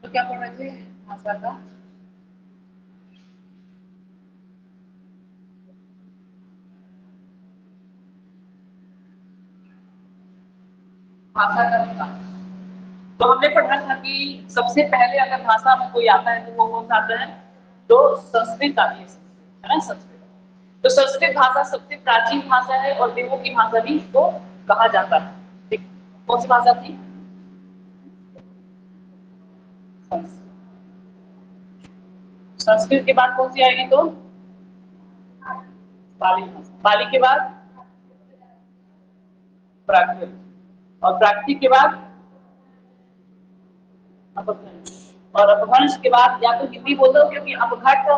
तो क्या पढ़ रहे थे भाषा का? भाषा का विकास। तो हमने पढ़ा था कि सबसे पहले अगर भाषा में कोई आता है तो वो कौन सा आता है? तो संस्कृत आती है ना, संस्कृत। तो संस्कृत भाषा सबसे प्राचीन भाषा है और देवों की भाषा भी इसको कहा जाता है। ठीक, कौन सी भाषा थी? संस्कृत के बाद कौन सी आएगी? तो पाली भाषा। पाली के बाद प्राकृत, और प्राकृत के बाद अपभ्रंश, और अपभ्रंश के बाद या तो हिंदी बोल दो क्योंकि अपघट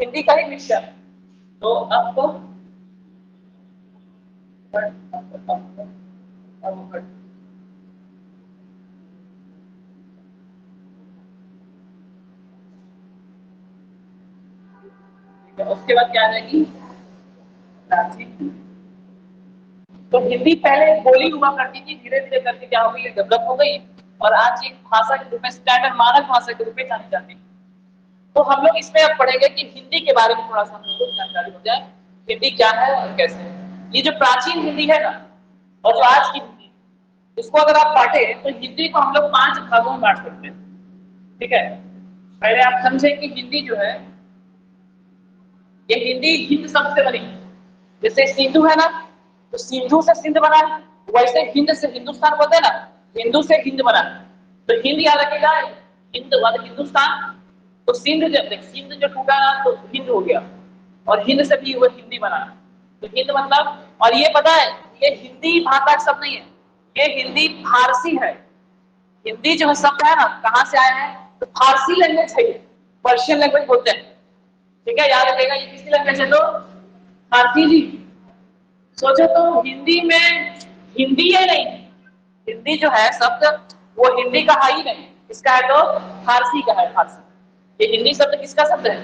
हिंदी का ही मिक्सचर। तो अपघट। उसके बाद क्या आ जाएगी? प्राचीन। तो हिंदी पहले बोली हुआ करती थी, धीरे धीरे करके क्या हो गई, डेवलप हो गई और आज एक भाषा के रूप में, स्टैंडर्ड मानक भाषा के रूप में जानी जाती है। तो हम लोग इसमें अब पढ़ेंगे कि हिंदी के बारे में थोड़ा सा हम लोग को जानकारी हो जाए, हिंदी क्या है और कैसे है। ये जो प्राचीन हिंदी है ना और जो आज की हिंदी है, इसको अगर आप बांटे तो हिंदी को हम लोग 5 भागों में बांट सकते हैं। ठीक है, पहले आप समझें कि हिंदी जो है, ये हिंदी हिंद शब्द से बनी है। जैसे सिंधु है ना, तो सिंधु से सिंध बना है, वैसे हिंद से हिंदुस्तान बोलते हैं ना, हिंदू से हिंद बना है। तो हिंद याद रखेगा, हिंद मतलब हिंदुस्तान। तो सिंध जब देख, सिंध जो टूटा ना तो हिंद हो गया, और हिंद से भी वो हिंदी बना। तो हिंद मतलब, और ये पता है ये हिंदी भाषा का शब्द नहीं है, ये हिंदी फारसी है। हिंदी जो शब्द है ना कहाँ से आया है? तो फारसी लैंग्वेज है, पर्शियन लैंग्वेज बोलते हैं। ठीक है, याद रखेगा ये किसकी लैंग्वेज है? तो फारसी जी। सोचो तो हिंदी में हिंदी है नहीं, हिंदी जो है शब्द वो हिंदी का है ही नहीं, इसका है तो फारसी का है, फारसी। ये हिंदी शब्द किसका शब्द है?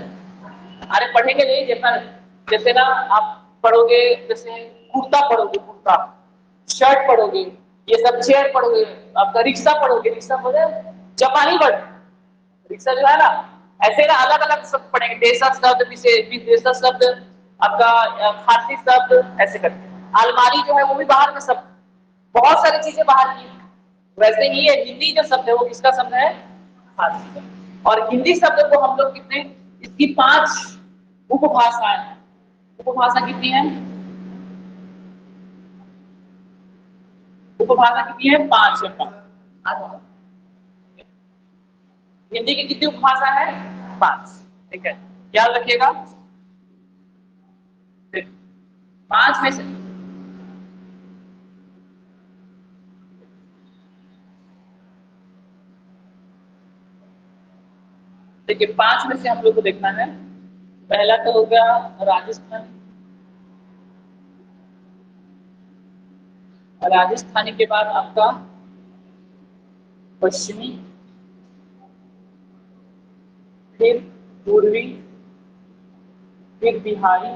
अरे पढ़ेंगे नहीं, जैसा जैसे ना आप पढ़ोगे, जैसे कुर्ता पढ़ोगे, कुर्ता, शर्ट पढ़ोगे, ये सब चेयर पढ़ोगे, आपका रिक्शा पढ़ोगे, रिक्शा पढ़े जापानी वर्ड, रिक्शा जो है ना, ऐसे ना अलग अलग शब्द पढ़ेंगे, देशा शब्द, विदेशा शब्द, आपका फारसी शब्द, ऐसे करके। अलमारी जो है वो भी बाहर का शब्द, बहुत सारी चीजें बाहर की। वैसे ही ये हिंदी जो शब्द है वो किसका शब्द है? फारसी का। और हिंदी शब्द को हम लोग कितने, इसकी 5 उपभाषाएं हैं। उपभाषा कितनी है? उपभाषा कितनी है? 5 है, 5। हिंदी की कितनी उपभाषा है? 5। ठीक है, याद रखिएगा। 5 में से देखिए, 5 में से हम लोग को देखना है। पहला तो हो गया राजस्थान, राजस्थानी के बाद आपका पश्चिमी, फिर पूर्वी, फिर बिहारी,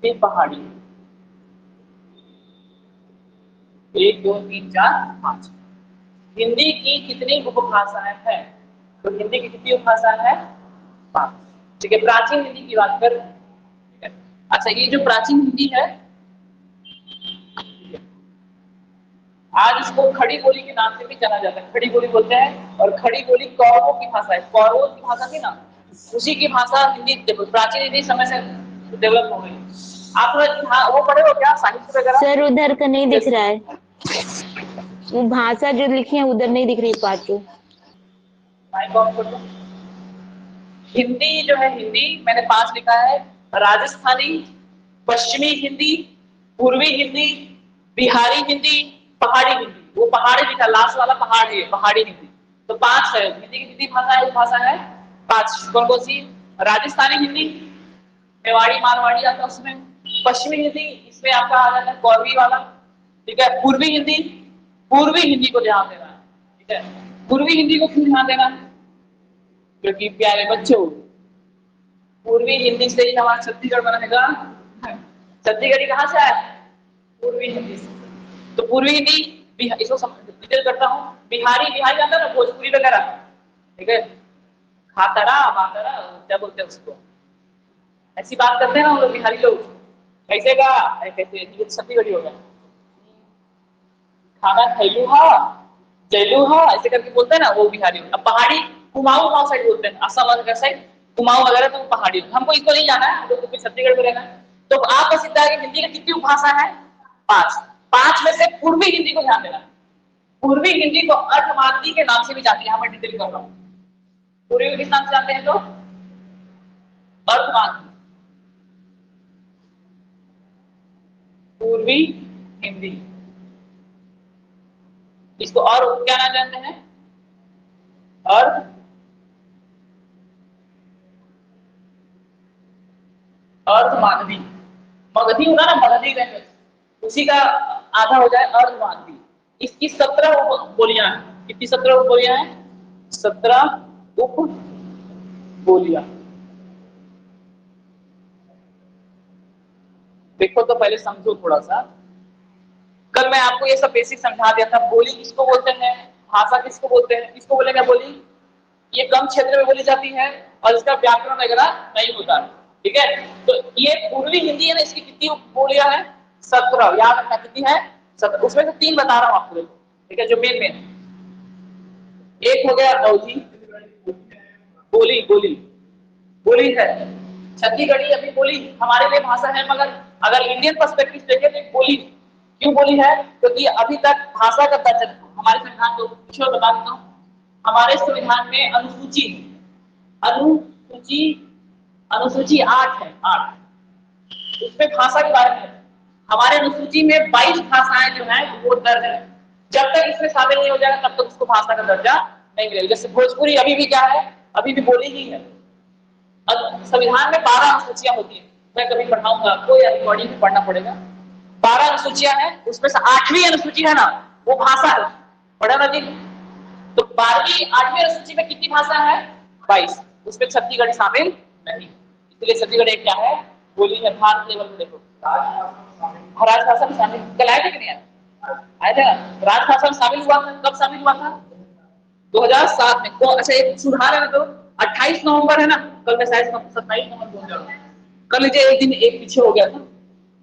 फिर पहाड़ी। 1 2 3 4 5। हिंदी की कितनी उपभाषाएं हैं? तो हिंदी की कितनी उपभाषाएं हैं? 5। ठीक है, प्राचीन हिंदी की बात कर। अच्छा, ये जो प्राचीन हिंदी है, आज इसको खड़ी बोली के नाम से भी जाना जाता है, खड़ी बोली बोलते हैं। और खड़ी बोली कौरवों की भाषा है, कौरवों की भाषा थी ना, उसी की भाषा हिंदी, प्राचीन हिंदी समय से डेवलप हो गई। आप वो पढ़े हो क्या साहित्य वगैरह? सर उधर का नहीं दिख रहा है, वो भाषा जो लिखी है उधर नहीं दिख रही, पांचों। हिंदी जो है, हिंदी मैंने 5 लिखा है। राजस्थानी, पश्चिमी हिंदी, पूर्वी हिंदी, बिहारी हिंदी, पहाड़ी हिंदी। वो पहाड़ी लिखा, लास्ट वाला पहाड़ है, पहाड़ी हिंदी। तो 5 है हिंदी की कितनी भाषा है? भाषा है 5। कौन कौन सी? राजस्थानी हिंदी, मेवाड़ी मारवाड़ी आता है उसमें। पश्चिमी हिंदी, इसमें आपका आ जाता है कौरवी वाला। ठीक है, पूर्वी हिंदी, पूर्वी हिंदी को ध्यान देना है। ठीक है, पूर्वी हिंदी को क्यों ध्यान देना है? क्योंकि प्यारे बच्चों, पूर्वी हिंदी से ही हमारा छत्तीसगढ़ बनेगा। छत्तीसगढ़ी कहाँ से आया? पूर्वी हिंदी से। तो पूर्वी हिंदी इसको डिटेल करता हूँ। बिहारी, बिहारी आता है ना, भोजपुरी वगैरह, ठीक है, खातरा मातरा क्या बोलते हैं उसको, ऐसी बात करते हैं ना हम लोग बिहारी लोग, कैसे का कहते हैं, ये छत्तीसगढ़ी होगा, खाना खैलू हा जैलू हा, ऐसे करके बोलते हैं ना, वो बिहारी। अब पहाड़ी कुमाऊं उमाऊं साइड बोलते हैं, असम वगैरह साइड कुमाऊं वगैरह, तो पहाड़ी। हमको इसको नहीं जाना है, हम लोग तो छत्तीसगढ़ में रहना है। तो आपको सीखता है कि हिंदी की कितनी उपभाषा है, 5। 5 में से पूर्वी हिंदी को ध्यान देना। पूर्वी हिंदी को अर्धमागधी के नाम से भी जानती है, यहाँ पर डिटेल कर रहा हूँ। पूर्वी को किस नाम से जानते हैं तो अर्धमागधी, पूर्वी हिंदी, इसको और क्या नाम जानते हैं, अर्ध अर्धमागधी। मगधी होगा ना, मगधी लैंग्वेज, उसी का आधा हो जाए अर्धमागधी। इसकी 17 उप बोलियां हैं। कितनी 17 उप बोलियां हैं, 17 उप बोलियां। देखो तो पहले समझो थोड़ा सा। कल मैं आपको ये सब बेसिक समझा दिया था। बोली किसको बोलते हैं, भाषा किसको बोलते हैं, किसको बोलेंगे बोली, ये कम क्षेत्र में बोली जाती है और इसका व्याकरण वगैरह नहीं होता, ठीक है। तो ये पूर्वी हिंदी है ना, इसकी कितनी बोलियां हैं, 17। याद रखना कितनी है, 17। उसमें से 3 बता रहा हूं आपको, ठीक है, जो मेन मेन। एक हो गया अवधी, बोली बोली बोली है। छत्तीसगढ़ी अभी बोली हमारे लिए भाषा है, मगर अगर इंडियन पर्सपेक्टिव देखें तो बोली क्यों बोली है, क्योंकि अभी तक भाषा का दर्जा हमारे संविधान को पिछले बता देता हूँ। हमारे संविधान में अनुसूची अनुसूची अनुसूची 8 है, 8, उसमें भाषा के बारे में हमारे अनुसूची में 22 भाषाएं जो हैं वो दर्ज है। जब तक इसमें शामिल नहीं हो जाएगा तब तक उसको भाषा का दर्जा नहीं मिलेगा। जैसे भोजपुरी अभी भी क्या है, अभी भी बोली ही है। संविधान में 12 अनुसूचियां होती है, मैं कभी पढ़ाऊंगा आपको या रिकॉर्डिंग में पढ़ना पड़ेगा। 12 अनुसूचियां हैं, उसमें से 8वीं अनुसूची है ना, वो भाषा है, पढ़ा ना जी। तो 12वीं 8वीं अनुसूची में कितनी भाषा है, 22, उसमें छत्तीसगढ़ी शामिल नहीं। इसलिए छत्तीसगढ़ एक क्या है, बोली है। भारत लेवल में देखो राजभाषा में शामिल, कल आए थे कि नहीं आए थे ना, राजभाषा में शामिल हुआ था। कब शामिल हुआ था, 2007 में। तो अच्छा एक सुधार है ना, तो 28 नवंबर है ना, कल मैं शायद 27 नवंबर बोल रहा हूँ, कल लीजिए एक दिन एक पीछे हो गया था।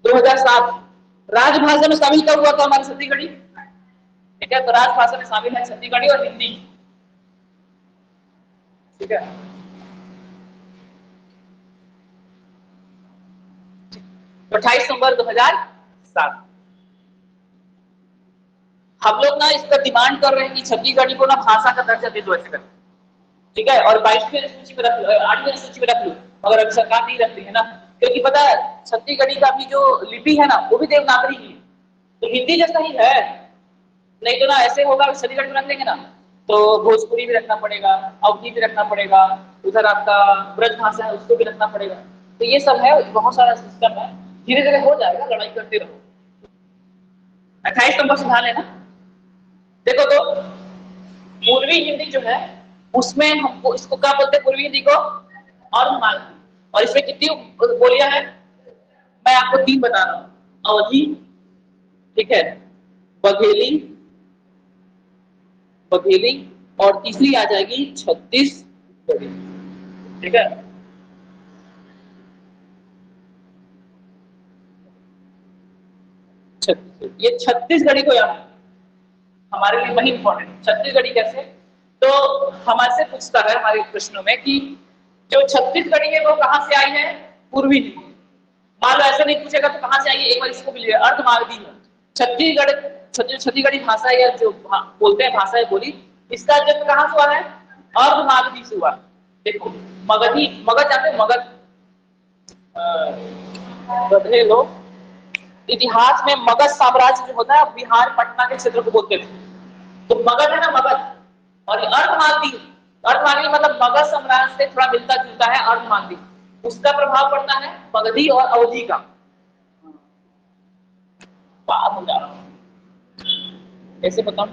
2007 राजभाषा में शामिल कब हुआ था, हमारी छत्तीसगढ़ी, ठीक है। तो राजभाषा में शामिल है छत्तीसगढ़ी और हिंदी, ठीक है। तो 28 नवंबर 2007 हम लोग ना इस पर डिमांड कर रहे हैं कि छत्तीसगढ़ी को ना भाषा का दर्जा दे दो, ऐसे करके, ठीक है। और 22वीं सूची में रख लो, 8वीं सूची में रख लो, मगर अभी सरकार नहीं रखती है ना, क्योंकि पता है छत्तीसगढ़ी का भी जो लिपि है ना वो भी देवनागरी ही है, तो हिंदी जैसा ही है। नहीं तो ना ऐसे होगा, छत्तीसगढ़ में रख लेंगे ना तो भोजपुरी भी रखना पड़ेगा, अवधी भी रखना पड़ेगा, उधर आपका ब्रज भाषा है उसको भी रखना पड़ेगा। तो ये सब है, बहुत सारा सिस्टम है, धीरे धीरे हो जाएगा, लड़ाई करते रहो। 28 नंबर सुधार लेना। देखो तो पूर्वी हिंदी जो है उसमें हमको इसको क्या बोलते हैं, पूर्वी हिंदी को अर्धमागधी। और इसमें कितनी बोलियां हैं, मैं आपको 3 बता रहा हूं। अवधी, ठीक है, बघेली, बघेली, और तीसरी आ जाएगी छत्तीसगढ़ी, ठीक है। छत्तीसगढ़ी, ये छत्तीसगढ़ी को याद, हमारे लिए वही इंपॉर्टेंट। छत्तीसगढ़ी कैसे, तो हमारे से पूछता है हमारे प्रश्नों में कि जो छत्तीसगढ़ी है वो कहां से आई है, पूर्वी हिंदी। मान लो ऐसे नहीं पूछेगा तो कहां से आई है, एक बार इसको भी लिया, अर्धमागधी है। छत्तीसगढ़ छत्तीसगढ़ी भाषा या जो बोलते हैं भाषा है बोली, इसका जन्म कहां से हुआ है, अर्धमागधी से हुआ। देखो मगधी, मगध जानते हैं, मगध गधे लोग, इतिहास में मगध साम्राज्य जो होता है बिहार पटना के क्षेत्र को बोलते थे, तो मगध है ना, मगध। और ये अर्धमागधी, अर्धमागधी मतलब मगध साम्राज्य से थोड़ा मिलता जुलता है अर्धमागधी, उसका प्रभाव पड़ता है मगधी और अवधी का। बात हो जा रहा हूं कैसे बताऊं,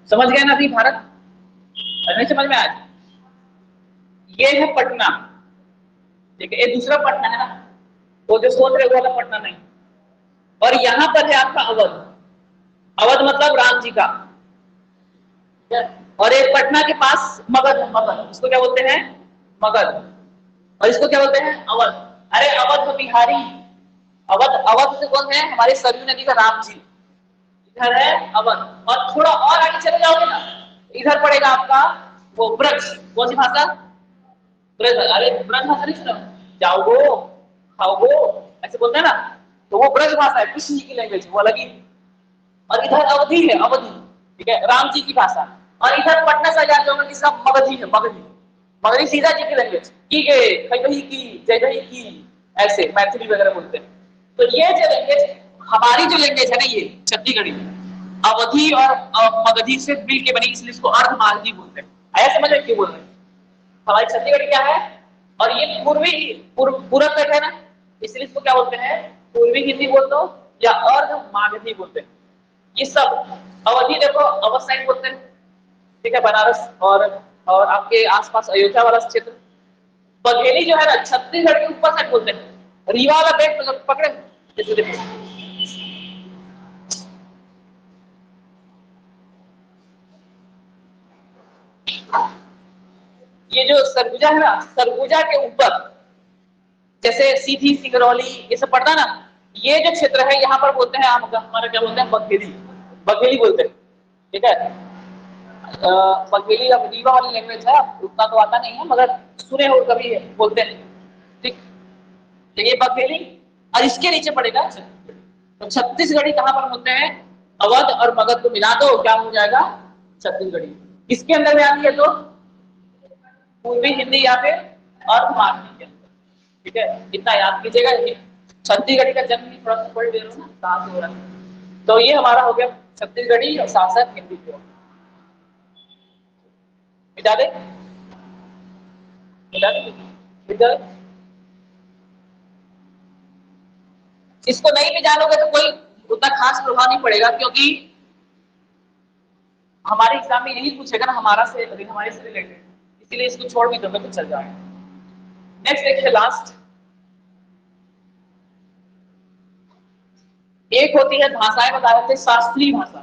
समझ गए ना अभी भारत, नहीं समझ में आज। ये है पटना, ठीक है, ये दूसरा पटना है ना, वो जो सोच रहे वो वाला पटना नहीं। और यहाँ पर है आपका अवध। अवध मतलब राम जी का। और एक पटना के पास मगध है, मगध इसको क्या बोलते हैं, मगध। और इसको क्या बोलते हैं, अवध। अरे अवध तो बिहारी, अवध, अवध से कौन है, हमारे सरयू नदी का राम जी, इधर है अवध। और थोड़ा और आगे चले जाओगे ना, इधर पड़ेगा आपका वो ब्रज। कौन सी भाषा, ब्रज। अरे ब्रज भाषा नहीं सुना, जाओगो खाओगो ऐसे बोलते हैं ना, तो वो ब्रज भाषा है, कृष्ण जी की लैंग्वेज, वो अलग ही। और इधर अवधि है, अवधि, ठीक है, राम जी की भाषा। और इधर पटना से जा जाओगे किसका, मगधी है, मगधी। मगधी सीता जी की लैंग्वेज, की गए कही की जय जय की, ऐसे मैथिली वगैरह बोलते हैं। तो ये जो लैंग्वेज, हमारी जो लैंग्वेज है ना, ये छत्तीसगढ़ी, अवधि और मगधी से मिल के बनी, इसलिए इसको अर्धमागधी बोलते हैं। आया समझ में क्यों बोल रहे हैं। हमारी छत्तीसगढ़ी क्या है, और ये पूर्वी पूरब तक है ना, इसलिए इसको क्या बोलते हैं, पूर्वी हिंदी बोल दो या अर्धमागधी बोलते हैं। ये सब अवधि देखो, अवध साइड बोलते हैं, ठीक है, बनारस और आपके आसपास अयोध्या वाला क्षेत्र। बघेली जो है ना, छत्तीसगढ़ के ऊपर साइड बोलते हैं, रीवा वाला बेल्ट पकड़े जैसे देखो। ये जो सरगुजा है ना, सरगुजा के ऊपर जैसे सीधी, सिंगरौली, ये सब पड़ता ना, ये जो क्षेत्र है यहाँ पर बोलते हैं हमारा क्या बोलते हैं, बघेली, बघेली बोलते हैं, ठीक है। बघेली अब रीवा वाली लैंग्वेज है, उतना तो आता नहीं है, मगर सुने हो कभी बोलते हैं, ठीक। तो ये बघेली, और इसके नीचे पड़ेगा छत्तीसगढ़ी। तो छत्तीसगढ़ी कहाँ पर बोलते हैं, अवध और मगध को मिला दो क्या हो जाएगा, छत्तीसगढ़ी। इसके अंदर में आती है तो पूर्वी हिंदी या फिर अर्धमागधी के अंदर, ठीक है, इतना याद कीजिएगा। छत्तीसगढ़ी का जन्म थोड़ा सा पढ़ दे रहा हूँ ना, कहाँ से हो रहा है। तो ये हमारा हो गया छत्तीसगढ़ी और साथ साथ हिंदी को मिटा दे, मिटा दे, मिटा दे। इसको नहीं भी जानोगे तो कोई उतना खास प्रभाव नहीं पड़ेगा, क्योंकि हमारे एग्जाम में यही पूछेगा ना, हमारे से रिलेटेड, इसीलिए इसको छोड़ भी दोगे तो चल जाएगा। नेक्स्ट देखिए, लास्ट एक होती है भाषाएं, बता रहे थे शास्त्रीय भाषा।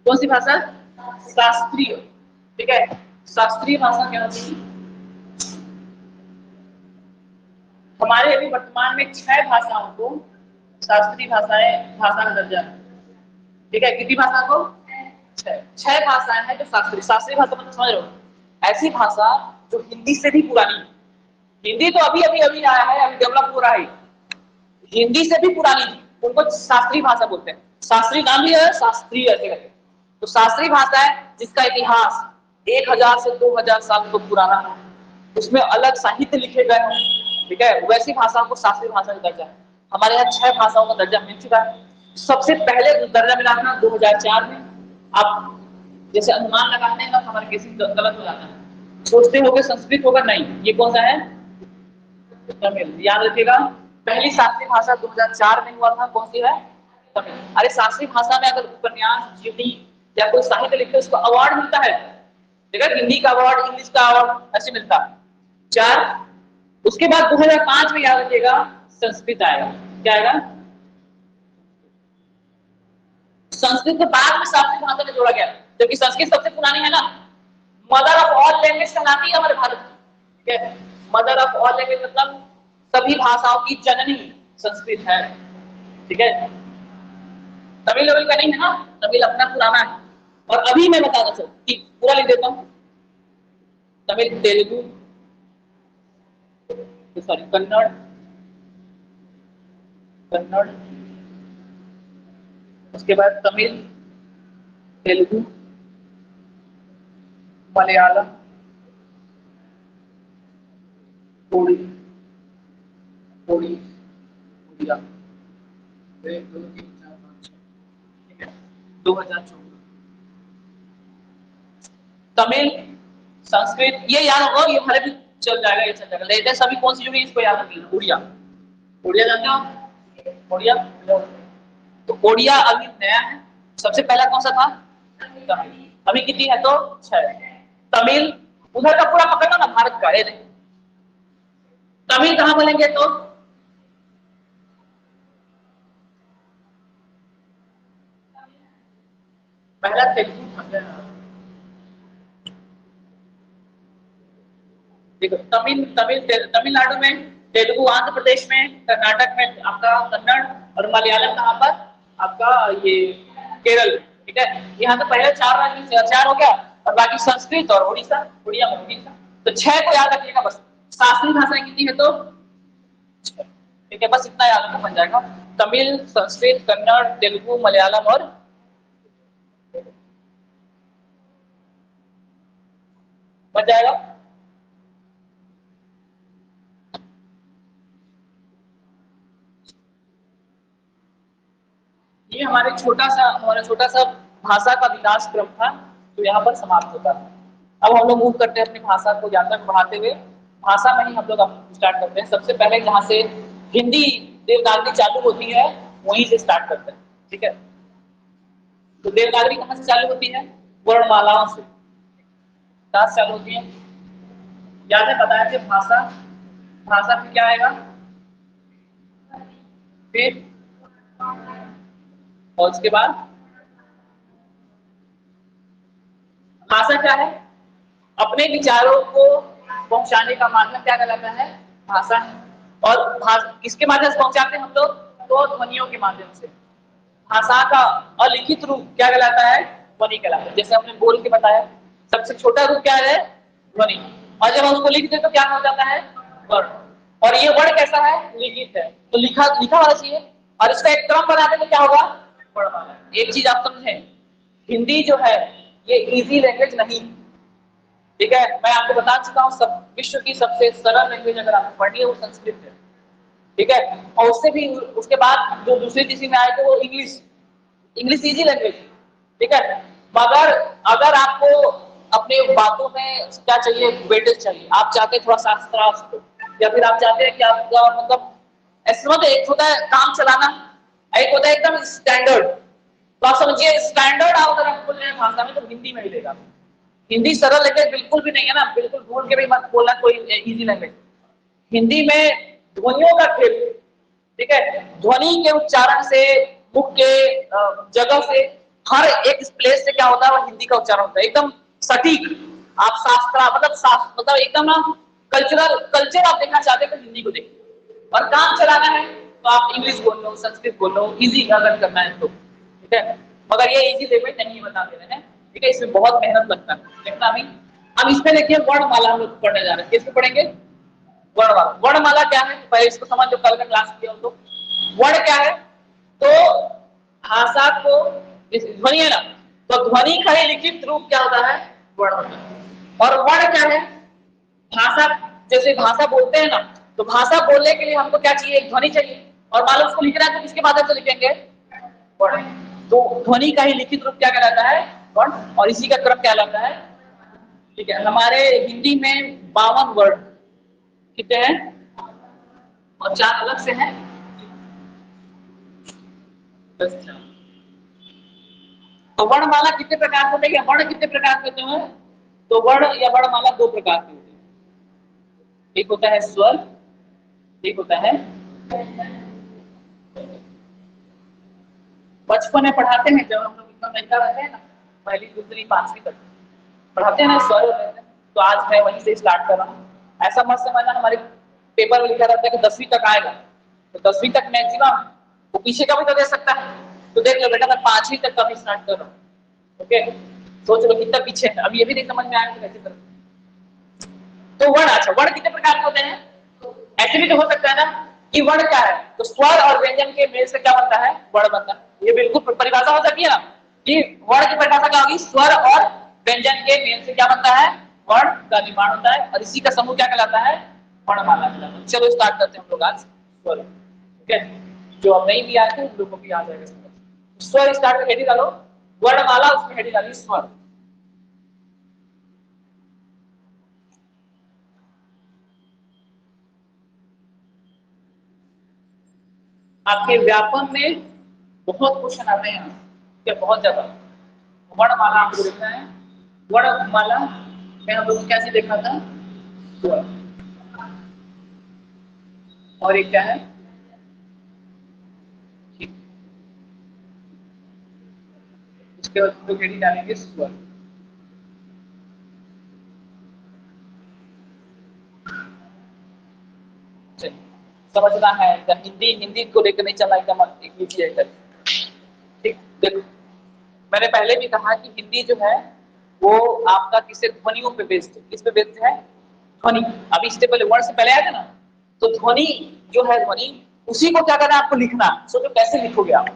कौन सी भाषा, शास्त्रीय, ठीक है। शास्त्रीय भाषा क्या होती है, हमारे अभी वर्तमान में 6 भाषाओं को शास्त्रीय भाषा का दर्जा है, ठीक है। कितनी भाषा को, 6 भाषाएं हैं जो शास्त्रीय, शास्त्रीय भाषा मतलब समझ रहे हो, ऐसी भाषा जो हिंदी से भी पुरानी है। हिंदी तो अभी अभी अभी आया है, अभी डेवलप हो रहा है, हिंदी से भी पुरानी थी, उनको शास्त्रीय भाषा बोलते हैं। शास्त्रीय नाम भी है, शास्त्रीय ऐसे करके। तो शास्त्रीय भाषा है जिसका इतिहास 1000 से 2000 साल को पुराना है, उसमें अलग साहित्य लिखे गए हैं, ठीक है, वैसी भाषाओं को शास्त्रीय भाषा का दर्जा है। हमारे यहाँ 6 भाषाओं का दर्जा मिल चुका है। सबसे पहले दर्जा मिला था 2004 में। आप जैसे अनुमान लगाते हैं ना, हमारे किसी गलत हो जाता है, सोचते हो संस्कृत होगा, नहीं, ये कौन सा है, तमिल। याद रखिएगा, पहली शास्त्रीय भाषा 2004 में हुआ था, कौन सी है, तमिल। अरे शास्त्रीय भाषा में अगर उपन्यास, जीवनी या कोई साहित्य लिखते उसको अवार्ड मिलता है, देखा, हिंदी का अवार्ड, इंग्लिश का अवार्ड ऐसे मिलता है। 4, उसके बाद 2005 में याद रखिएगा संस्कृत आएगा। क्या आएगा, संस्कृत के बाद में शास्त्रीय भाषा में जोड़ा गया, जबकि संस्कृत सबसे पुरानी है ना, मदर ऑफ ऑल लैंग्वेज कहलाती है हमारे भारत में, ठीक है। मदर ऑफ ऑल लैंग्वेज मतलब सभी भाषाओं की जननी संस्कृत है, ठीक है। तमिल लेवल का नहीं है ना, तमिल अपना पुराना है। और अभी मैं बता रहा हूँ कि पूरा लिख देता हूँ, तमिल, तेलुगु, सॉरी कन्नड़, कन्नड़, उसके बाद तमिल, तेलुगु, मलयालम, ओड़ी, ओड़ी, उड़िया, 1 2 3 4 5 6, ठीक है। 2014 तमिल, संस्कृत, ये याद होगा, ये हमारे भी चल जाएगा, ये चल जाएगा। लेटेस्ट अभी कौन सी जुड़ी इसको याद रखिए, उड़िया। उड़िया जानते हो, उड़िया। तो उड़िया अभी नया है, सबसे पहला कौन सा था, तमिल। अभी कितनी है तो 6। तमिल उधर का पूरा पकड़ना ना, भारत का, ये तमिल कहाँ बोलेंगे तो पहला तेलुगु था। देखो तमिलनाडु में, तेलुगु आंध्र प्रदेश में, कर्नाटक में आपका कन्नड़, और मलयालम कहाँ पर आपका ये केरल। ठीक है, यहाँ तो पहले चार हो गया, और बाकी संस्कृत और उड़ीसा, उड़िया में उड़ीसा। तो 6 को याद रखिएगा बस। शास्त्रीय भाषाएं कितनी है तो 6। ठीक है, बस इतना याद रखना बन जाएगा। तमिल, संस्कृत, कन्नड़, तेलुगु, मलयालम और बन जाएगा। ये हमारा छोटा सा भाषा का विकास क्रम था, जो यहाँ पर समाप्त होता है। अब हम लोग मूव करते हैं अपनी भाषा को ज्यादा बढ़ाते हुए। भाषा में ही हम लोग अब स्टार्ट करते हैं। सबसे पहले जहाँ से हिंदी देवनागरी चालू होती है, वहीं से स्टार्ट करते हैं। ठीक है, तो देवनागरी कहाँ से चालू होती है? वर्णमालाओं से। कहाँ से चालू होती है? याद है, बताया थे भाषा। भाषा फिर क्या आएगा? फिर और उसके बाद भाषा क्या है? अपने विचारों को पहुंचाने का माध्यम क्या कहलाता है? भाषा है। और किसके माध्यम से पहुंचाते हैं हम लोग? तो ध्वनियों के माध्यम से। भाषा का अलिखित रूप क्या कहलाता है? ध्वनि कहलाता है। जैसे हमने बोल के बताया, सबसे छोटा रूप क्या है? ध्वनि। और जब हम उसको लिखते तो क्या हो जाता है? वर्ण। और ये वर्ण कैसा है? लिखित है, तो लिखा लिखा होना चाहिए। और इसका एक क्रम बनाते तो क्या होगा? वर्णमाला। एक चीज आप समझें, हिंदी जो है ये इजी लैंग्वेज नहीं। ठीक है, मैं आपको बता चुका हूँ, सब विश्व की सबसे सरल लैंग्वेज अगर आपको पढ़नी है वो संस्कृत है। ठीक है, और उससे भी उसके बाद जो दूसरी तीसरी में आएगा वो इंग्लिश। English easy language. ठीक है, मगर अगर आपको अपने बातों में क्या चाहिए? वेटेज चाहिए। आप चाहते हैं थोड़ा शास्त्रार्थ, या फिर आप चाहते हैं कि आपका मतलब ऐसे मतलब, एक होता है काम चलाना, एक होता है एकदम स्टैंडर्ड। तो आप समझिए, स्टैंडर्ड अगर आप बोल रहे हैं भाषा में तो हिंदी में मिलेगा। हिंदी सरल लैंग्वेज बिल्कुल भी नहीं है ना, बिल्कुल भूल के भी मत बोलना कोई इजी लैंग्वेज। हिंदी में ध्वनियों का खेल। ठीक है, ध्वनि के उच्चारण से, मुख के जगह से, हर एक प्लेस से क्या होता है? वो हिंदी का उच्चारण होता है एकदम सटीक। आप शास्त्र मतलब एकदम ना कल्चर आप देखना चाहते हैं तो हिंदी को देखिए। और काम चलाना है तो आप इंग्लिश बोल लो, संस्कृत बोल लो, इजी अगर करना है तो। ठीक है, मगर ये इजी लैंग्वेज नहीं बता दे रहे हैं। ठीक है, इसमें बहुत मेहनत लगता है देखना अभी। अब इसमें देखिए वर्णमाला हम लोग पढ़ने जा रहे हैं। किसको पढ़ेंगे? वर्णमाला। वर्णमाला क्या है पहले इसको समझ लो, कल का क्लास किया हो तो। वर्ण क्या है? तो भाषा को, ध्वनि है ना, तो ध्वनि का ही लिखित रूप क्या होता है? वर्ण होता है। और वर्ण क्या है? भाषा, जैसे भाषा बोलते हैं ना, तो भाषा बोलने के लिए हमको क्या चाहिए? एक ध्वनि चाहिए। और मान लो उसको लिखना है तो किसके माध्यम से लिखेंगे? वर्ण। तो ध्वनि का ही लिखित रूप क्या कहलाता है? वर्ण। और इसी का क्रम क्या कहलाता है? ठीक है, हमारे हिंदी में 52 वर्ण कितने हैं? और 4 अलग से हैं। तो वर्णमाला कितने प्रकार के होते हैं? वर्ण कितने प्रकार के होते हैं? तो वर्ण या वर्णमाला 2 प्रकार के होते हैं। एक होता है स्वर, एक होता है। बचपन में पढ़ाते हैं जब हम लोग इतना लड़का रहते हैं ना, पहली दूसरी पांचवी तक पढ़ाते हैं ना स्वर होते हैं। तो आज मैं वहीं से स्टार्ट कर रहा हूँ। ऐसा मत समझना हमारे पेपर में लिखा रहता है कि 10वीं तक आएगा, तो 10वीं तक मैक्सिमम, वो पीछे का भी तो दे सकता है। तो देख लो बेटा, मैं 5वीं तक का भी स्टार्ट कर रहा हूँ। ओके, सोच लो कितना पीछे है। अब ये भी नहीं समझ में आया कैसे करूँ। तो वर्ण, अच्छा वर्ण कितने प्रकार के होते हैं? ऐसे भी तो हो सकता है ना कि वर्ण क्या है? तो स्वर और व्यंजन के मेल से क्या बनता है? वर्ण बनता है। ये बिल्कुल परिभाषा हो सकती है ना कि वर्ण की परिभाषा क्या होगी? स्वर और व्यंजन के मेल से क्या बनता है? वर्ण का निर्माण होता है। और इसी का समूह क्या कहलाता है? वर्णमाला कहलाता है। चलो स्टार्ट करते हैं हम लोग आज स्वर। ठीक है, जो अब नहीं भी आए थे उन लोगों को भी आ जाएगा। स्वर स्टार्ट में हेडिंग डालो, वर्णमाला उसमें हेडिंग डाली स्वर। आपके व्यापम में बहुत क्वेश्चन आते हैं, क्या बहुत ज्यादा। वर्णमाला आपको देखना है। वर्णमाला में हम लोग कैसे देखा था? स्वर। और एक क्या है, ठीक। उसके बाद तो केडी डालेंगे स्वर। चलिए, समझना है एकदम, हिंदी हिंदी को लेकर नहीं चलना, एकदम एक ईजी है एकदम। ठीक, देखो मैंने पहले भी कहा कि हिंदी जो है वो आपका किसे ध्वनियों पे बेस्ड है। किस पे बेस्ड है? ध्वनि। अभी इससे पहले वर्ण से पहले आया था ना, तो ध्वनि जो है, ध्वनि उसी को क्या करना है आपको लिखना। सोचो कैसे लिखोगे आप,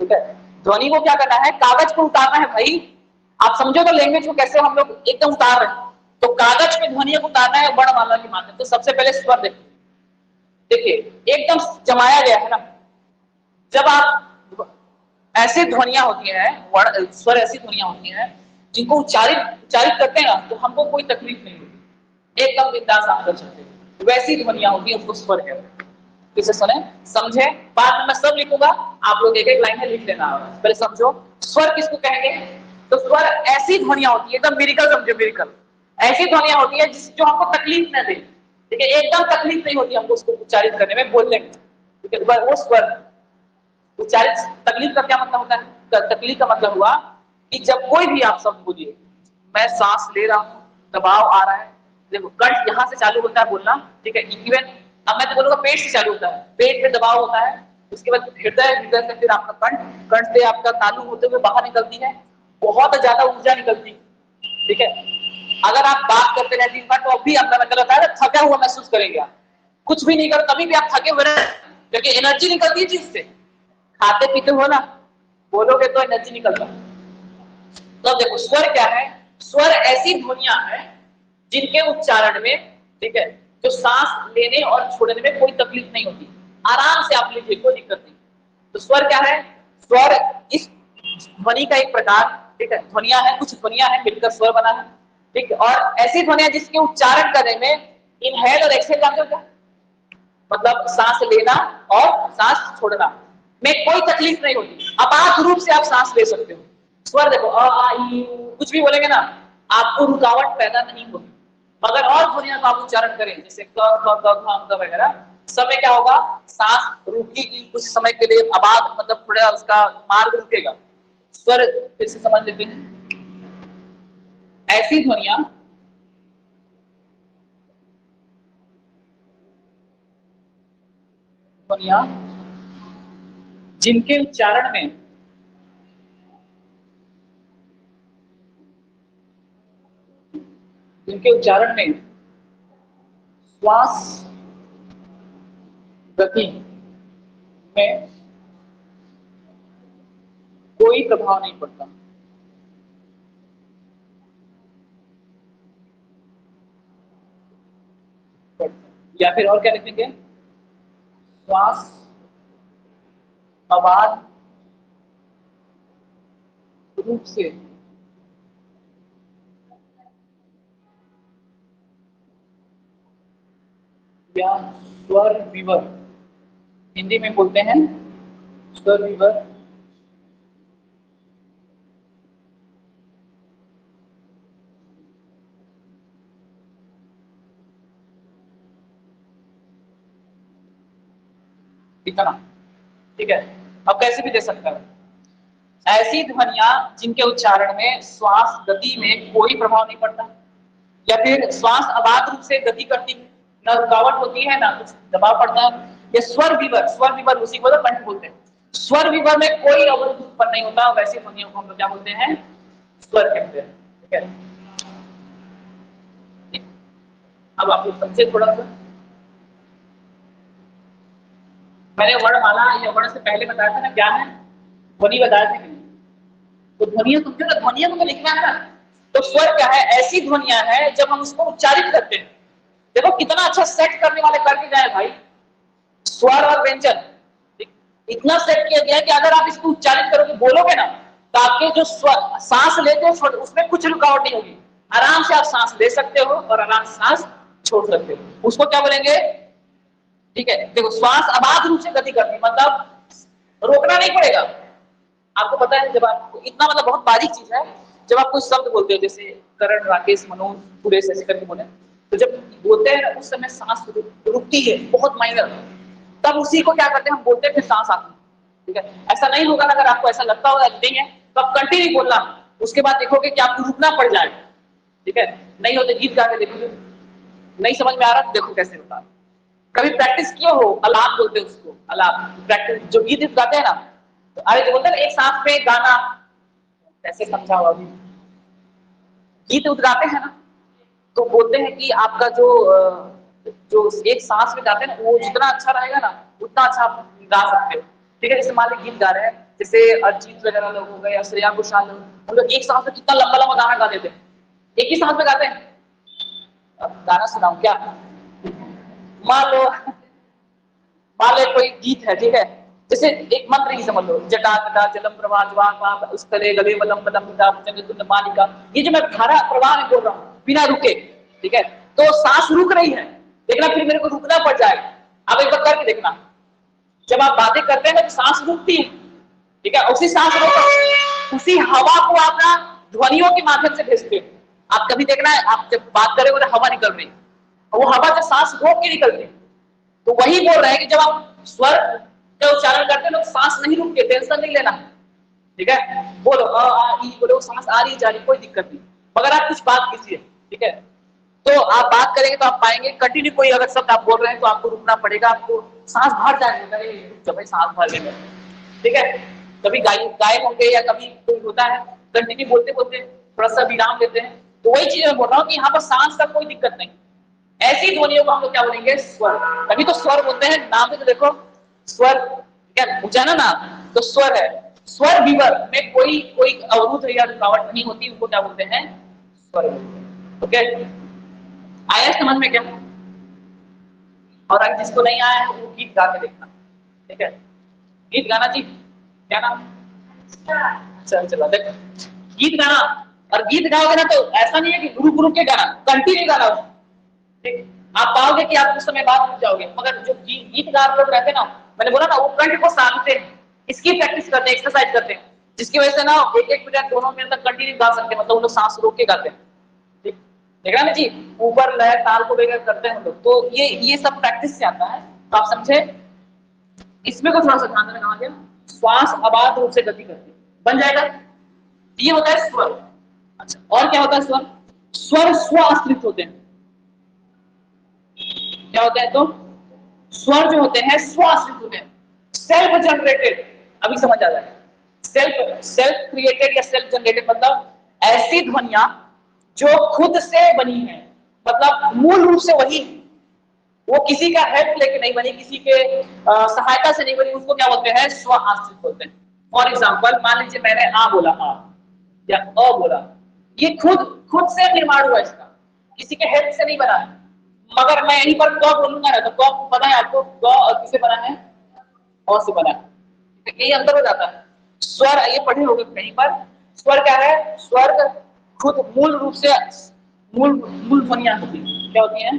ठीक है। ध्वनि को क्या करना है, कागज को उतारना है भाई। आप समझो तो लैंग्वेज को कैसे हम लोग एकदम उतार रहे हैं। तो कागज पे ध्वनियों को उतारना है वर्णमाला के माध्यम से। तो सबसे पहले स्वर देखो, देखिए एकदम जमाया गया है ना। जब आप ऐसी ध्वनियां होती हैं, स्वर ऐसी ध्वनियां होती हैं जिनको उच्चारित उच्चारित करते हैं ना, तो हमको कोई तकलीफ नहीं होती, एकदम बिंदास आप कर सकते हैं। वैसी ध्वनियां होती है, उसको स्वर कहते हैं। किसे सुने, समझे। बाद में मैं सब लिखूंगा, आप लोग एक एक लाइन में लिख लेना। पहले समझो स्वर किसको कहेंगे। तो स्वर ऐसी ध्वनियां होती है, एकदम मिरिकल समझो, मिरिकल। ऐसी ध्वनियां होती है जो हमको तकलीफ न दे, ठीक है, एकदम तकलीफ नहीं होती हमको उसको उच्चारित करने में, बोलने में, ठीक है, वो स्वर उच्चारित। तकलीफ का क्या मतलब होता है? तकलीफ का मतलब हुआ कि जब कोई भी आप शब्द बोलिए, मैं सांस ले रहा हूं, दबाव आ रहा है, देखो कंठ यहां से चालू होता है बोलना, ठीक है। इवन अब मैं तो बोलूंगा पेट से चालू होता है, पेट पे दबाव होता है, उसके बाद हृदय, हृदय से फिर आपका कंठ, कंठ से आपका तालु होते हुए बाहर निकलती है, बहुत ज्यादा ऊर्जा निकलती है, ठीक है। अगर आप बात करते रहे दिन भर तो अब भी आपका मतलब है थका हुआ महसूस करेंगे आप। कुछ भी नहीं करो तभी भी आप थके हुए रहे, क्योंकि एनर्जी निकलती है चीज से। खाते पीते हो ना, बोलोगे तो एनर्जी निकलता। तो अब देखो स्वर क्या है। स्वर ऐसी ध्वनियां हैं जिनके उच्चारण में, ठीक है, जो सांस लेने और छोड़ने में कोई तकलीफ नहीं होती, आराम से आप लिखिए, कोई दिक्कत नहीं। तो स्वर क्या है? स्वर इस ध्वनि का एक प्रकार, ठीक है। ध्वनियां है, कुछ ध्वनियां है मिलकर स्वर बना है, ठीक है। और ऐसी ध्वनियां जिसके उच्चारण करने में इनहेल और एक्सहेल जानते हो क्या? मतलब सांस लेना और सांस छोड़ना में कोई तकलीफ नहीं होती, अपात रूप से आप सांस ले सकते हो। स्वर देखो अ आ ई उ, कुछ भी बोलेंगे ना, आपको रुकावट पैदा नहीं होगी। मगर और ध्वनियों का आप उच्चारण करें जैसे क ख ग घ ग वगैरह, समय क्या होगा, सांस रुकेगी कुछ समय के लिए, अबाध मतलब थोड़ा उसका मार्ग रुकेगा। स्वर फिर से समझ लेते हैं। ऐसी ध्वनियां ध्वनियां जिनके उच्चारण में श्वास गति में कोई प्रभाव नहीं पड़ता। या फिर और क्या लिखेंगे, श्वास अबाध रूप से या स्वर विवर, हिंदी में बोलते हैं स्वर विवर, इतना, ठीक है। अब कैसे भी दे सकता है। ऐसी ध्वनियां जिनके उच्चारण में श्वास गति में कोई प्रभाव नहीं पड़ता, या फिर श्वास अबाध रूप से गति करती है, न रुकावट होती है ना कुछ दबाव पड़ता है। ये स्वर विवर, स्वर विवर उसी को तो कंठ बोलते हैं। स्वर विवर में कोई अवरोध उत्पन्न नहीं होता, वैसी ध्वनियों को हम लोग क्या बोलते हैं, स्वर कहते हैं, ठीक है। अब आप लोग समझे थोड़ा सा। मैंने वर्णमाला या वर्ण से पहले बताया था ना क्या है, ध्वनि बताया था कि नहीं। तो ध्वनियां समझो ना, ध्वनियां को तो लिखना है ना। तो स्वर क्या है, ऐसी ध्वनियां हैं जब हम उसको उच्चारित करते हैं। देखो कितना अच्छा सेट करने वाले करके जाए भाई, स्वर और व्यंजन इतना सेट किया गया है कि अगर आप इसको उच्चारित करोगे, बोलोगे ना, तो आपके जो सांस लेते हो उसमें कुछ रुकावट नहीं होगी, आराम से आप सांस ले सकते हो और आराम से सांस छोड़ सकते हो। उसको क्या बोलेंगे, ठीक है। देखो श्वास अबाध रूप से गति करती, मतलब रोकना नहीं पड़ेगा। आपको पता है जब आप इतना, मतलब बहुत बारीक चीज है, जब आप कोई शब्द बोलते हो जैसे करण, राकेश, मनोज, सुरेश ऐसे करके बोले, तो जब बोलते हैं ना उस समय सांस रुकती है, बहुत माइनर, तब उसी को क्या करते हैं हम बोलते हैं फिर सांस आती है। ठीक है, ऐसा नहीं होगा अगर आपको ऐसा लगता होगा नहीं है तो आप कंटिन्यू बोलना, उसके बाद देखोगे कि आपको रुकना पड़ जाएगा। ठीक है, नहीं होते गीत गा के देखो, नहीं समझ में आ रहा तो देखो कैसे होता है। कभी प्रैक्टिस किए हो, अलाप बोलते हैं उसको, अलाप प्रैक्टिस, जो गीत गाते हैं ना, तो अरे जो बोलते हैं ना एक सांस में गाना, कैसे समझाओ अभी, गीत गाते हैं ना तो बोलते हैं कि आपका जो एक सांस में गाते हैं ना वो जितना अच्छा रहेगा ना उतना अच्छा आप गा सकते हो। ठीक है, जैसे मान लीजिए गीत गा रहे हैं, जैसे अरिजीत वगैरह लोग हो गए या श्रेया घोषाल लोग, हम लोग एक सांस में कितना लंबा लंबा गाना गा देते हैं, एक ही सांस में गाते हैं। अब गाना सुनाऊं क्या? मान लो कोई गीत है, ठीक है, जैसे एक मंत्र ही समझ लो, जटा जटा जलम प्रवाह ज्वार उस तले गले वलम बलम जंगल मालिका, ये जो मैं धारा प्रवाह में बोल रहा हूँ बिना रुके, ठीक है, तो सांस रुक रही है, देखना फिर मेरे को रुकना पड़ जाएगा। आप एक बार करके देखना, जब आप बातें करते हैं ना तो सांस रुकती है, ठीक है, उसी सांस रोक उसी हवा को आप ना ध्वनियों के माध्यम से भेजते हो। आप कभी देखना है, आप जब बात कर रहे हो तो हवा निकल रही है, और वो हवा जब सांस रोक के निकलती है, तो वही बोल रहे हैं कि जब आप स्वर का उच्चारण करते हैं तो सांस नहीं रुकती, टेंशन नहीं लेना, ठीक है, बोलो अ आ ई बोलो, सांस आ रही जा रही, कोई दिक्कत नहीं। मगर आप कुछ बात कीजिए, ठीक है, तो आप बात करेंगे तो आप पाएंगे कंटिन्यू कोई अगर शब्द आप बोल रहे हैं तो आपको रुकना पड़ेगा, आपको सांस भर जाएगा, जब भाई सांस भर लेगा, ठीक है। कभी गाय होंगे या कभी कोई होता है कंटिन्यू बोलते बोलते थोड़ा सा विराम देते हैं, तो वही चीज मैं बोल रहा हूँ कि यहाँ पर सांस का कोई दिक्कत नहीं। ऐसी ध्वनियों को हम लोग क्या बोलेंगे? स्वर। तभी तो स्वर बोलते हैं, नाम में तो देखो स्वर क्या पूछा ना, तो स्वर है। स्वर विवर में कोई कोई अवरुद्ध या रुकावट नहीं होती, उनको क्या बोलते हैं? स्वर। ओके, आया समझ में क्या? और अगर जिसको नहीं आया है वो गीत गा के देखना, ठीक है, गीत गाना जी, क्या नाम? चल चला देख, गीत गाना, और गीत गाओगे ना तो ऐसा नहीं है कि रुक रुक के गाना, कंटिन्यू गाना, ठीक। आप पाओगे कि आप कुछ समय बाद रुक जाओगे, मगर जो गीत गा लोग रहते हैं ना, मैंने बोला ना वो कंठ को साधते हैं, इसकी प्रैक्टिस करते हैं, एक्सरसाइज करते हैं, जिसकी वजह से ना एक एक मिनट दोनों मिनट तक कंटिन्यू गा सकते हैं, मतलब वो लोग सांस रोक के गाते हैं, ठीक। देख रहे हैं जी, ऊपर लय ताल को लेकर करते हैं लोग, तो ये सब प्रैक्टिस से आता है, तो आप समझे। इसमें को थोड़ा सा ध्यान देना, कहा गया श्वास अबाध रूप से गति करती है, बन जाएगा, ये होता है स्वर। अच्छा, और क्या होता है स्वर? स्वर स्व आश्रित होते हैं। क्या होता है? तो स्वर जो होते हैं स्व आश्रित होते हैं, सेल्फ जनरेटेड। अभी समझ आ जाएगा, सेल्फ क्रिएटेड या सेल्फ जनरेटेड मतलब ऐसी ध्वनियां जो खुद से बनी है, मतलब मूल रूप से वही, वो किसी का हेल्प लेके नहीं बनी, किसी के सहायता से नहीं बनी, उसको क्या बोलते हैं? स्व आश्रित बोलते हैं। फॉर एग्जाम्पल मान लीजिए मैंने आ बोला, आ या अ बोला, ये खुद से निर्माण हुआ, इसका किसी के हेल्प से नहीं बना है। मगर मैं यहीं पर क बोलूंगा ना, तो क पता है आपको, क किसे बना है? अ से बना है, तो यही अंतर हो जाता है। स्वर ये पढ़े होंगे कहीं पर, स्वर क्या है? स्वर खुद मूल रूप से मूल ध्वनियां होती है, क्या होती है?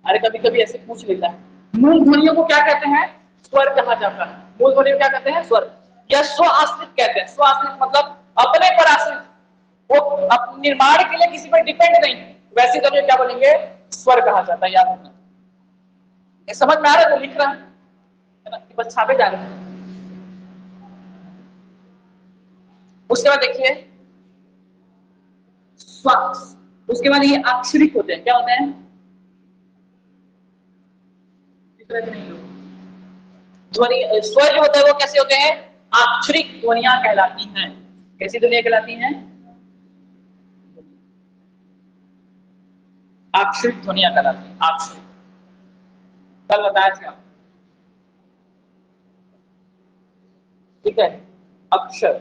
अरे कभी कभी ऐसे पूछ लेता है, मूल ध्वनियों को क्या कहते हैं? स्वर कहा जाता है। मूल ध्वनियों को क्या कहते हैं? स्वर। या स्व आश्रित कहते हैं। स्व आश्रित मतलब अपने पर आश्रित, वो अपने निर्माण के लिए किसी पर डिपेंड नहीं, वैसे ध्वनियों क्या बोलेंगे? स्वर कहा जाता है। याद रखना, ये समझ में आ रहा है? तो लिख रहा है ना, बस छापे जा रहे हैं। उसके बाद देखिए श्वास, उसके बाद ये अक्षरिक होते हैं। क्या होते हैं? ध्वनि स्वर जो होता है वो कैसे होते हैं? अक्षरिक ध्वनियां कहलाती हैं। कैसी ध्वनियां कहलाती हैं? अक्षरिक ध्वनियां कहलाती हैं। अक्षरिक, कल बताया था, ठीक है। अक्षर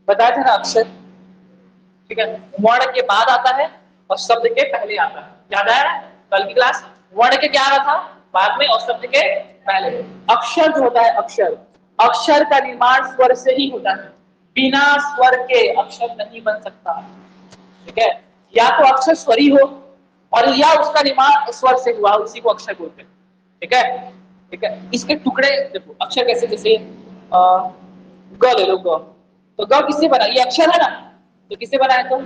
बताया था ना, अक्षर, ठीक है, वर्ण के बाद आता है और शब्द के पहले आता है। याद आया कल की क्लास? वर्ण के क्या आ रहा था? बाद में, और शब्द के पहले। अक्षर जो होता है, अक्षर, अक्षर का निर्माण स्वर से ही होता है, बिना स्वर के अक्षर नहीं बन सकता, ठीक है। या तो अक्षर स्वरी हो, और या उसका निर्माण स्वर से हुआ, उसी को अक्षर बोलते हैं, ठीक है। ठीक है, इसके टुकड़े देखो, अक्षर कैसे, जैसे ग ले लो, ग, तो ग किससे बना? ये अक्षर है ना, तो किससे बना है? तो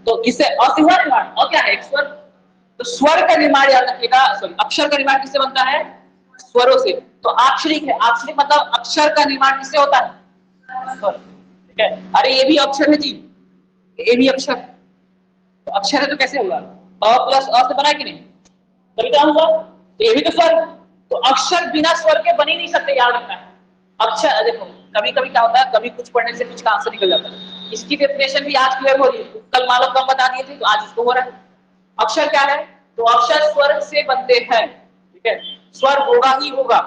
तो किससे? अ से हुआ निर्माण, और क्या है? एक स्वर। तो स्वर का निर्माण याद रखिएगा, सॉरी अक्षर का निर्माण किससे बनता है? स्वरों से। तो आक्षरिक है, आक्षरिक मतलब अक्षर का निर्माण किससे होता है? स्वर। ठीक है, अरे ये भी अक्षर है जी, ये भी अक्षर, तो अक्षर है तो कैसे होगा? अ प्लस अ से बना है कि नहीं? तभी क्या हुआ? तो ये भी तो स्वर। तो अक्षर बिना स्वर के बन ही नहीं सकते, याद रखना है। अक्षर देखो, कभी कभी क्या होता है, कभी कुछ पढ़ने से कुछ का आंसर निकल जाता है। इसकी डेफिनेशन भी आज क्लियर हो रही है, कल मालूम कम बता दिए थे, तो आज इसको हो रहा है। अक्षर क्या है? तो अक्षर स्वर से बनते हैं, ठीक है, स्वर होगा ही होगा।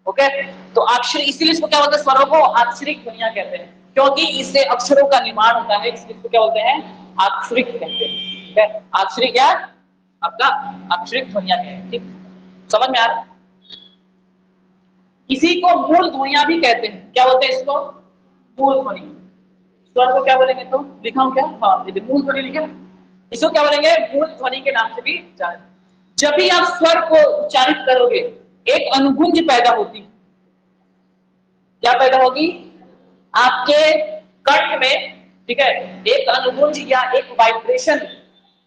ओके, तो अक्षर, इसीलिए इसको क्या बोलते हैं? स्वरों को अक्षरिक ध्वनियां कहते हैं, क्योंकि इससे अक्षरों का निर्माण होता है, इसलिए इसको क्या बोलते हैं? अक्षरिक कहते हैं। ठीक है, अक्षरिक क्या? आपका अक्षरिक ध्वनियां कहते हैं। ठीक, समझ में आ रहा है? इसी को मूल ध्वनियां भी कहते हैं। क्या बोलते हैं इसको? मूल ध्वनि। स्वर को क्या बोलेंगे? तो लिखा हूं क्या? हाँ, ये मूल ध्वनि लिखे। इसको क्या बोलेंगे? मूल ध्वनि के नाम से भी जाने। जब भी आप स्वर को उच्चारित करोगे, एक अनुगुंज पैदा होती है। क्या पैदा होगी? आपके कंठ में, ठीक है, एक अनुगुंज या एक वाइब्रेशन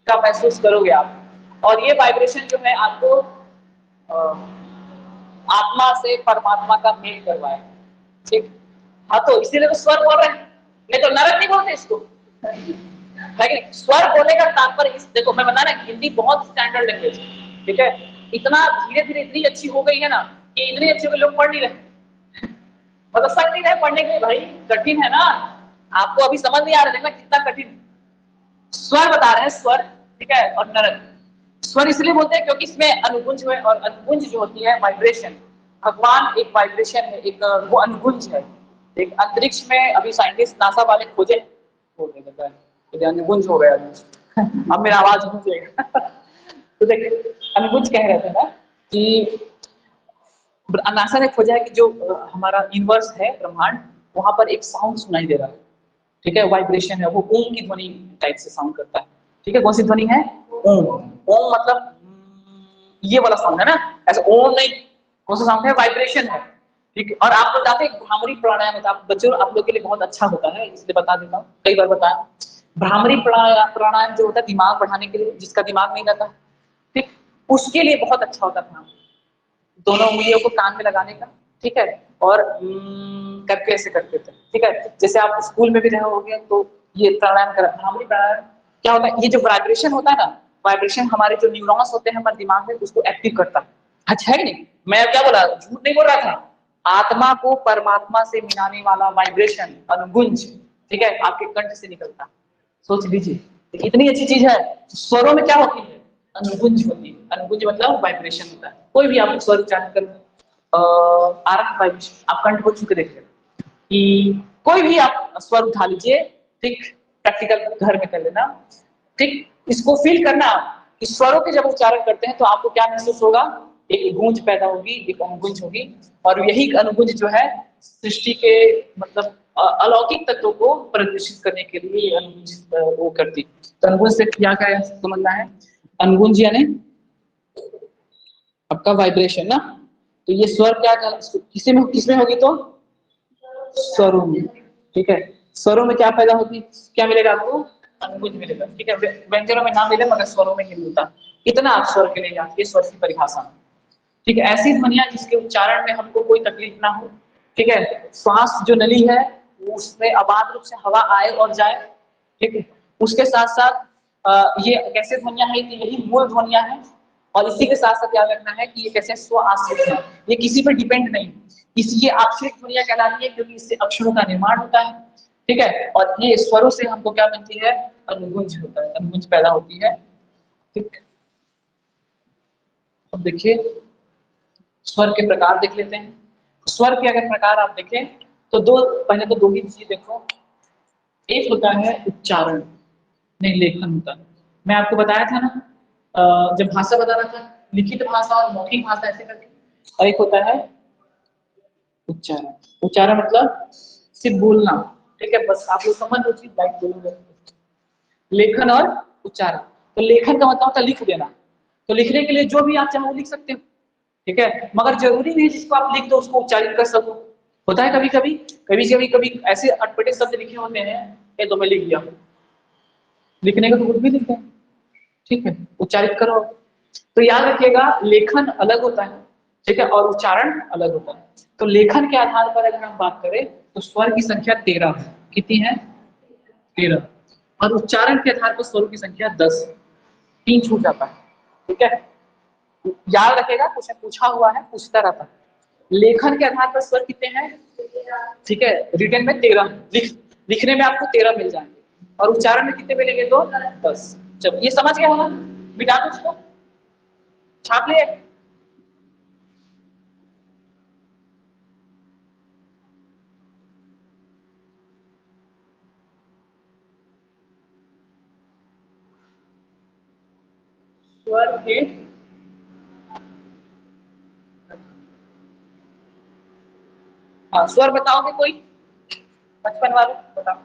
का महसूस करोगे आप, और ये वाइब्रेशन जो है आपको आत्मा से परमात्मा का मेल करवाए। ठीक, हाँ, तो इसीलिए तो स्वर बोल रहे हैं, नहीं तो नरक नहीं बोलते इसको, है कि नहीं? स्वर बोलने का तात्पर्य इस, देखो मैं बता रहा, हिंदी बहुत स्टैंडर्ड लैंग्वेज, ठीक है, इतना धीरे धीरे इतनी अच्छी हो गई है ना कि इतनी अच्छी हो गई लोग पढ़ नहीं रहे, मतलब सक नहीं रहे पढ़ने के लिए। भाई कठिन है ना, आपको अभी समझ नहीं आ रहा, देखना कितना कठिन। स्वर बता रहे हैं, स्वर, ठीक है, और नरक। स्वर इसलिए बोलते हैं क्योंकि इसमें अनुगुंज है, और अनुगुंज जो होती है वाइब्रेशन, भगवान एक वाइब्रेशन है, एक वो अनुगुंज है। एक अंतरिक्ष में अभी साइंटिस्ट नासा वाले खोजे, हो गया अनुगुंज हो गया अब मेरा आवाज गूंजेगा तो देखिए, अनुगुंज कह रहे थे ना कि नासा ने खोजा है कि जो हमारा यूनिवर्स है, ब्रह्मांड, वहां पर एक साउंड सुनाई दे रहा है। ठीक है, वाइब्रेशन है, वो ओम की ध्वनि टाइप से साउंड करता है। ठीक है, कौन सी ध्वनि है? ओम। ओम मतलब ये वाला साउंड है ना, ऐसा ओम नहीं, कौन सा साउंड है? वाइब्रेशन है। ठीक है, और आप लोग जानते हैं भ्रामरी प्राणायाम होता है, बच्चों आप लोग के लिए बहुत अच्छा होता है, इसलिए बता देता हूँ, कई बार बताया। भ्रामरी प्राणायाम जो होता है दिमाग बढ़ाने के लिए, जिसका दिमाग नहीं रहता, ठीक, उसके लिए बहुत अच्छा होता है भ्रामरी। दोनों उंगलियों को कान में लगाने का, ठीक है, और करके ऐसे करते थे। ठीक है, जैसे आप स्कूल में भी रहे होंगे तो ये प्राणायाम कर, भ्रामरी प्राणायाम क्या होता है? ये जो वाइब्रेशन होता है ना, वाइब्रेशन हमारे जो न्यूरॉन्स होते हैं हमारे दिमाग में, उसको एक्टिव करता है। अच्छा है कि नहीं? मैं क्या बोला, झूठ नहीं बोल रहा था। आत्मा को परमात्मा से मिलाने वाला वाइब्रेशन, अनुगुंज, ठीक है, आपके कंठ से निकलता है। सोच लीजिए कितनी अच्छी चीज है। स्वरों में क्या होती है? अनुगुंज होती है। अनुगुंज मतलब वाइब्रेशन होता है। कोई भी आप स्वर उच्चारण कर, आरंभ वाइब्रेशन, आप कंठ को छू के देखिए कि कोई भी आप स्वर उठा लीजिए, ठीक, प्रैक्टिकल घर में कर लेना, ठीक, इसको फील करना। इस स्वरों के जब उच्चारण करते हैं तो आपको क्या महसूस होगा? एक गूंज पैदा होगी, एक अनुगुंज होगी, और यही अनुगुंज जो है सृष्टि के मतलब अलौकिक तत्वों को प्रदर्शित करने के लिए अनुगुंज वो करती। तो अनुगुंज से क्या क्या समझना है? अनुगुंज यानी आपका वाइब्रेशन ना, तो ये स्वर क्या किसमें होगी? तो स्वरों में। ठीक है, स्वरों में क्या पैदा होती, क्या मिलेगा आपको? अनुगुंज मिलेगा। ठीक है, व्यंजनों में ना मिले मगर स्वरों में ही मिलता। इतना आप स्वर के लिए जानिए, स्वर की परिभाषा। ठीक है, ऐसी ध्वनियां जिसके उच्चारण में हमको कोई तकलीफ ना हो। ठीक है, श्वास जो नली है उसमें अबाध रूप से हवा आए और जाए। ठीक है, उसके साथ साथ ये कैसे ध्वनियां है कि यही मूल ध्वनियां हैं, और इसी के साथ साथ याद रखना है कि ये कैसे स्व आश्रित है, ये किसी पर डिपेंड नहीं। इसलिए आश्रित ध्वनियां कहलाती है क्योंकि इससे अक्षरों का निर्माण होता है। ठीक है, और ये स्वरों से हमको क्या मिलती है? अनुगुंज होता है, अनुगुंज पैदा होती है। ठीक, अब देखिए स्वर के प्रकार देख लेते हैं। स्वर के अगर प्रकार आप देखें तो पहले तो दो ही चीज देखो, एक होता है उच्चारण, नहीं लेखन होता है। मैं आपको बताया था ना जब भाषा बता रहा था, लिखित भाषा और मौखिक भाषा ऐसे करके, और एक होता है उच्चारण। उच्चारण मतलब सिर्फ बोलना। ठीक है, बस आप लोग समझ लो चीज, लाइक बोलोगे। लेखन और उच्चारण, तो लेखन का मतलब होता है लिख देना, तो लिखने के लिए जो भी आप चाहो वो लिख सकते हो। ठीक है, मगर जरूरी नहीं जिसको आप लिख दो उसको उच्चारित कर सको। होता है कभी कभी ऐसे अटपटे शब्द लिखे होते हैं, ये तो मैं लिख दिया, लिखने का तो कुछ भी लिखते हैं, ठीक है, उच्चारित करो। तो याद रखिएगा लेखन अलग होता है, ठीक है, और उच्चारण अलग होता है। तो लेखन के आधार पर अगर हम बात करें तो स्वर की संख्या 13 है। कितनी है? 13। और उच्चारण के आधार पर स्वरों की संख्या 10। 3 छूट जाता है, ठीक है। याद रखिएगा, कुछ पूछा हुआ है, पूछता रहता है। लेखन के आधार पर स्वर कितने हैं? ठीक है, रिटन में 13, लिखने में आपको 13 मिल जाएंगे, और उच्चारण में कितने मिलेंगे? तो 10। चलो ये समझ गया होगा, मिटा दो उसको, छाप लिए। स्वर के हाँ, स्वर बताओगे कोई? 55 वाले बताओ।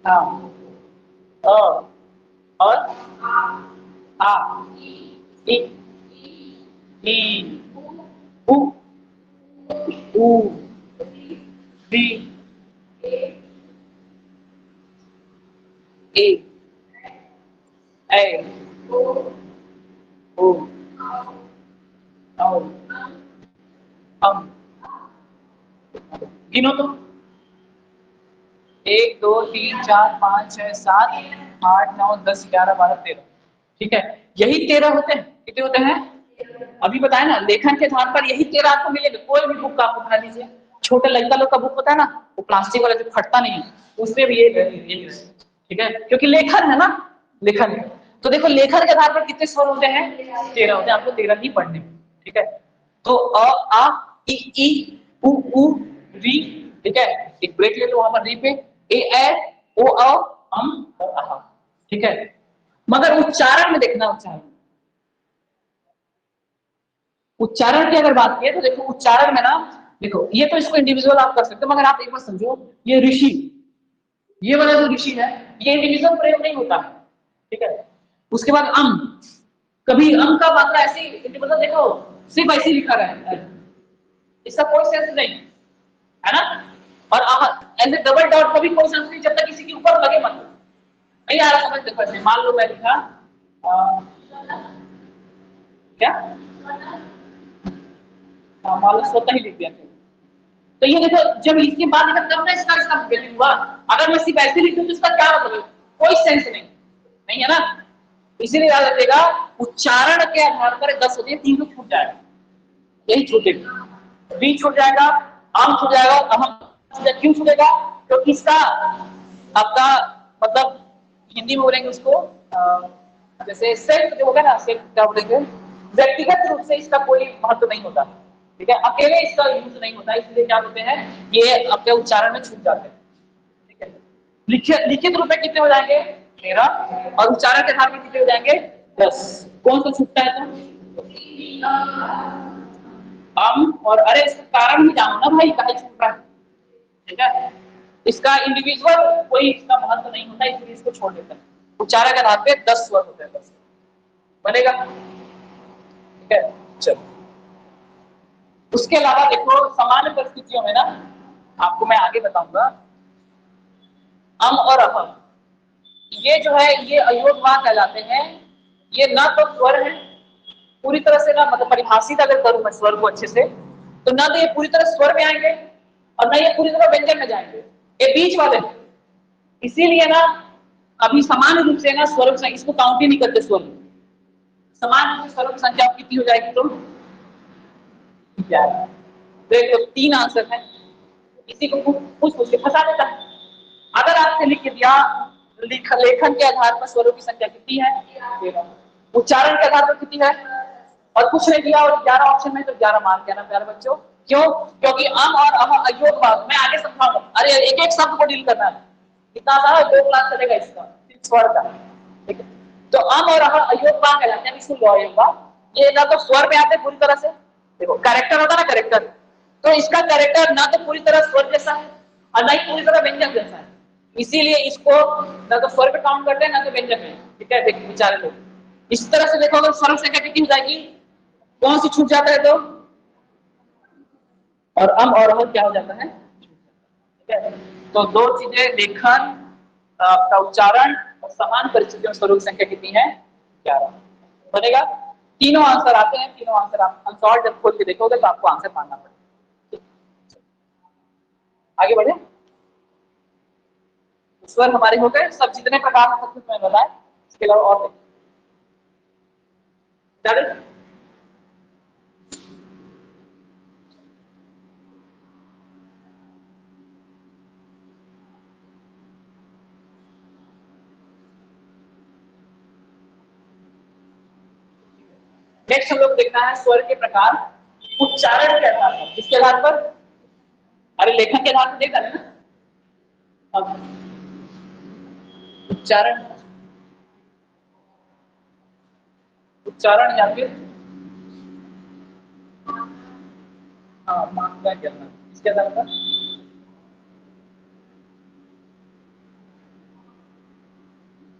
हाँ, अ, और आ, इ, ई, उ, ऊ, री, ए, ऐ, ओ, औ, अम। गिनो तो। 1 2 3 4 5 6 7 8 9 10 11 12 13। ठीक है, यही 13 होते हैं। कितने होते हैं? अभी बताया ना, लेखन के आधार पर यही 13 आपको मिलेगा। कोई भी बुक आप उठा लीजिए, छोटे लड़का लोग का बुक होता है ना, वो प्लास्टिक वाला जो फटता नहीं, उसमें भी ये ठीक है, क्योंकि लेखन है ना, लेखन है। तो देखो लेखन के आधार पर कितने स्वर होते हैं? 13 होते हैं। आपको 13 ही पढ़ने, ठीक है। तो अ आ ई उ री, ठीक है, एक ब्रेक ले लो वहां पर री पे। ए ओ अम और अहा, ठीक है। मगर उच्चारण में देखना, उच्चारण की अगर बात की तो देखो उच्चारण में ना, देखो ये तो इसको इंडिविजुअल आप कर सकते हो, मगर आप एक बार समझो, ये ऋषि, ये वाला जो ऋषि है, ये इंडिविजुअल प्रयोग नहीं होता, ठीक है। उसके बाद कभी का मात्रा ऐसे इंडिविजुअल देखो, सिर्फ ऐसे लिखा रहा है, इसका कोई सेंस नहीं है ना। और ऐसे डबल डॉट का भी कोई सेंस नहीं जब तक किसी के ऊपर लगे मत। नहीं आ रहा समझ, देखो मान लो मैं लिखा क्या, मान लो स्वतः ही लिख दिया। तो ये देखो, जब इसके बाद लिखा तब ना इसका स्पेलिंग हुआ। अगर मैं सिर्फ ऐसे लिखूं तो इसका क्या मतलब है? कोई सेंस नहीं, नहीं है ना। इसीलिए याद रखिएगा, उच्चारण के आधार पर 10 होती है, 3 तो छूट जाएगा, यही छूटेगा। बी छूट जाएगा, आम छूट जाएगा, अहम क्यों छूटेगा? क्योंकि इसका आपका मतलब हिंदी में बोलेंगे उसको जैसे सेल्फ जो होगा ना, सेल्फ क्या बोलेंगे, व्यक्तिगत रूप से इसका कोई महत्व नहीं होता, ठीक है, अकेले इसका यूज नहीं होता, इसलिए क्या होते हैं, ये अपने उच्चारण में छूट जाते हैं, ठीक है। लिखित रूप में कितने हो जाएंगे? 13। और उच्चारण के आधार पर कितने हो जाएंगे? 10। कौन सा छूटता है? और अरे इसका कारण भी जानो ना भाई, काहे छूट रहा है, ठीक है। इसका इंडिविजुअल कोई इसका महत्व नहीं होता, इसलिए इसको छोड़ देता है। उच्चारण के आधार पे 10 स्वर होते हैं, 10 बनेगा, ठीक है। चलो, उसके अलावा देखो सामान्य परिस्थितियों में ना, आपको मैं आगे बताऊंगा, अम और अहम, ये जो है ये अयोगवाद कहलाते हैं। ये ना तो स्वर है पूरी तरह से, ना मतलब परिभाषित अगर करूं मैं स्वर को अच्छे से, तो ना तो ये पूरी तरह स्वर में आएंगे और ना ये पूरी तरह व्यंजन में जाएंगे, ये बीच वाले। इसीलिए ना अभी सामान्य रूप से ना स्वर इसको काउंट ही नहीं करते स्वर। समान रूप से स्वरों की संख्या कितनी हो जाएगी? तो 11। देखो 3 आंसर है, इसी को पूछ पूछ के फंसा देता है। अगर आपसे लिख के दिया लेखन के आधार पर स्वरों की संख्या कितनी है? 13। उच्चारण के आधार पर कितनी है? और कुछ नहीं दिया और 11 ऑप्शन में, तो 11 मार्क है ना प्यारे बच्चों। क्यों? क्योंकि अम और अह अयोग भाग, मैं आगे समझाऊंगा। अरे एक एक शब्द को डील करना है, इतना सारा 2 क्लास चलेगा इसका स्वर का, ठीक है। तो अम और अह अयोग भाग कहलाते हैं, इसको होगा। ये ना तो स्वर में आते पूरी तरह से, देखो कैरेक्टर होता ना, कैरेक्टर, तो इसका कैरेक्टर ना तो पूरी तरह स्वर जैसा है और ना ही पूरी तरह व्यंजन जैसा है, इसीलिए इसको ना तो स्वर पे काउंट करते हैं ना तो व्यंजन में, ठीक है। देखिए बेचारे लोग इस तरह से देखो, अगर स्वर संख्या कितनी हो जाएगी, कौन सी छूट जाता है? तो और अम और अह क्या हो जाता है? ठीक है। तो 2 चीजें, लेखन आपका उच्चारण और समान परिस्थितियों में स्वरों की संख्या कितनी है? 11 बनेगा। तीनों आंसर आते हैं, तीनों आंसर आप अनसॉल्व जब खोल के देखोगे तो आपको आंसर मानना पड़ेगा। आगे बढ़े। स्वर हमारे हो गए, सब जितने प्रकार हैं सब कुछ मैंने बताया, इसके अलावा और नहीं। नेक्स्ट हम लोग देखना है स्वर के प्रकार उच्चारण के आधार पर। किसके आधार पर? अरे लेखन के आधार पर देखा है ना। अब उच्चारण, उच्चारण या फिर हाँ मात्रा के आधार पर। किसके आधार पर?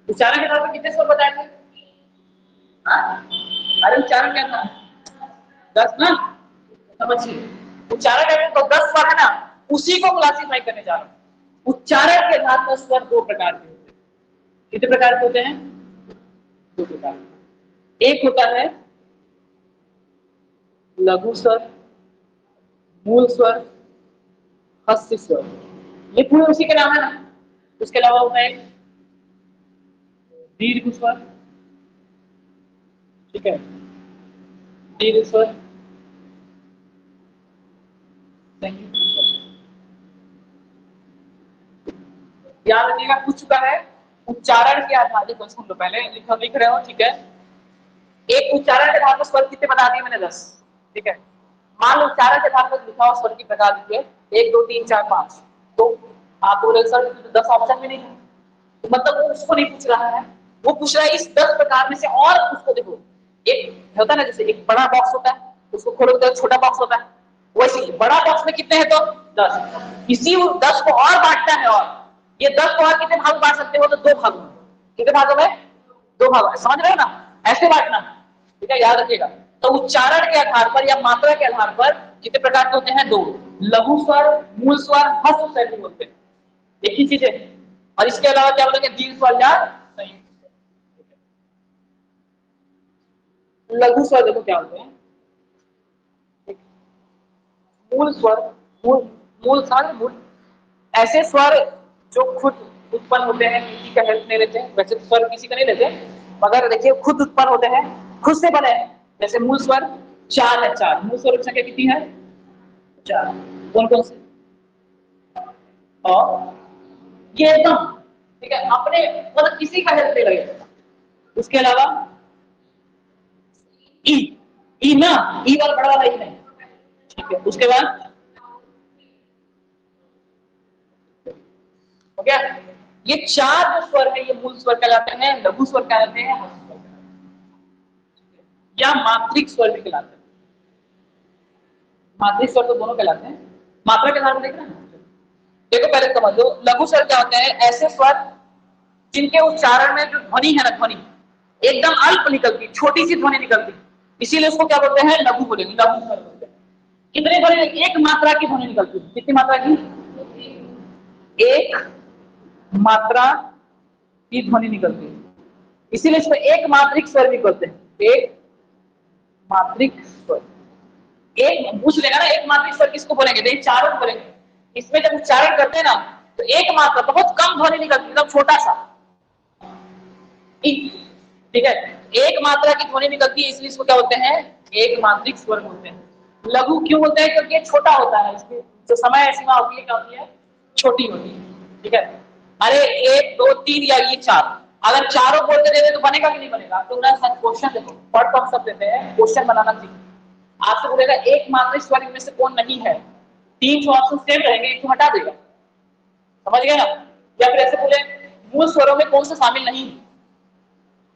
उच्चारण के आधार पर कितने स्वर बताए थे? हाँ? अरे उच्चारण क्या था? 10 ना। समझिए उच्चारण का तो 10 स्वर है ना, उसी को क्लासिफाई करने जा रहा हूं। उच्चारण के आधार पर स्वर दो प्रकार के होते हैं। कितने प्रकार के होते हैं? दो प्रकार। एक होता है लघु स्वर, मूल स्वर, हस्त स्वर, ये पूरे उसी के नाम है ना। उसके अलावा होता है दीर्घ स्वर, ठीक है, दीर्घ स्वर, संयुक्त स्वर। याद रखिएगा पूछ चुका है उच्चारण के आधार पर। सुन लो पहले, लिख रहे हो ठीक है। एक उच्चारण के आधार पर स्वर कितने बता दिए मैंने? 10, ठीक है। मान लो उच्चारण के आधार पर लिखा हुआ स्वर की प्रकार लिखिए 1 2 3 4 5, तो आप बोले सर 10 ऑप्शन में नहीं है, तो मतलब वो उसको नहीं पूछ रहा है, वो पूछ रहा है इस 10 प्रकार में से। और उसको देखो, एक होता है ना जैसे एक बड़ा बॉक्स होता है, उसको खोलो तो छोटा बॉक्स होता है, वैसे बड़ा बॉक्स में कितने हैं? तो 10। इसी 10 को और बांटना है, और ये 10 को और कितने भाग बांट सकते हो? तो 2 भाग में। कितने भागों में? 2 भाग। समझ रहे हो ना? ऐसे बांटना, ठीक है, याद रखिएगा। तो उच्चारण के आधार पर या मात्रा के आधार पर कितने प्रकार के होते हैं? 2, लघु स्वर, मूल स्वर, हस्त स्वर भी होते हैं, एक ही चीज है। और इसके अलावा क्या बोलेंगे? दीर्घ स्वर या संयुक्त स्वर। लघु स्वर देखो क्या होते हैं, मूल स्वर, मूल मूल स्वर, मूल ऐसे स्वर जो खुद उत्पन्न होते हैं, किसी का हेल्प नहीं लेते हैं। वैसे स्वर किसी का नहीं लेते, मगर देखिए खुद उत्पन्न होते हैं, खुद से बने हैं। जैसे मूल स्वर 4 है, 4 मूल स्वर की संख्या कितनी है? 4। कौन कौन से? और ये एकदम ठीक है, अपने मतलब किसी का हेल्प नहीं लगेगा। उसके अलावा ई, ई ना, ई वाला बड़ा वाला ई नहीं, ठीक है। उसके बाद हो गया। ये 4 जो स्वर है ये मूल स्वर कहलाते हैं, लघु स्वर कहलाते हैं, हस्त स्वर कहलाते हैं, या मात्रिक स्वर भी कहलाते हैं। मात्रिक स्वर तो दोनों कहलाते हैं। मात्रा के आधार पर देख रहे हैं। देखो पहले समझ लो लघु स्वर क्या होते हैं? ऐसे स्वर जिनके उच्चारण में जो ध्वनि है ना, ध्वनि एकदम अल्प निकलती, छोटी सी ध्वनि निकलती, इसीलिए उसको क्या बोलते हैं? लघु बोलेंगे, लघु स्वर बोलते हैं। कितनी ध्वनि? एक मात्रा की ध्वनि निकलती है। कितनी मात्रा की? एक मात्रा की ध्वनि निकलती है, इसीलिए इसको एक मात्रिक स्वर भी बोलते हैं। एक मात्रिक स्वर। एक पूछ लेगा ना एक मात्रिक स्वर किसको बोलेंगे? तो चारों बोलेंगे। इसमें जब उच्चारण करते हैं ना तो एक मात्रा बहुत कम ध्वनि निकलती है, एकदम छोटा सा, ठीक है, एक मात्रा की ध्वनि निकलती है, इसलिए इसको क्या बोलते हैं? एक मात्रिक स्वर बोलते हैं। लघु क्यों बोलते हैं? क्योंकि ये छोटा होता है, इसकी जो समय सीमा होती है क्या होती है? छोटी होती है, ठीक है। अरे 1 2 3 या ये 4, अगर चारों बोल के दे दे तो बनेगा कि नहीं बनेगा? तो ना सर क्वेश्चन देखो, पढ़ तो हम सब देते हैं, क्वेश्चन बनाना सीखो। आपसे बोलेगा एक मात्रिक स्वर इनमें से कौन नहीं है, 3 ऑप्शन सेम रहेंगे, एक हटा देगा। समझ गए ना? या फिर ऐसे बोले मूल स्वरों में कौन सा शामिल नहीं है,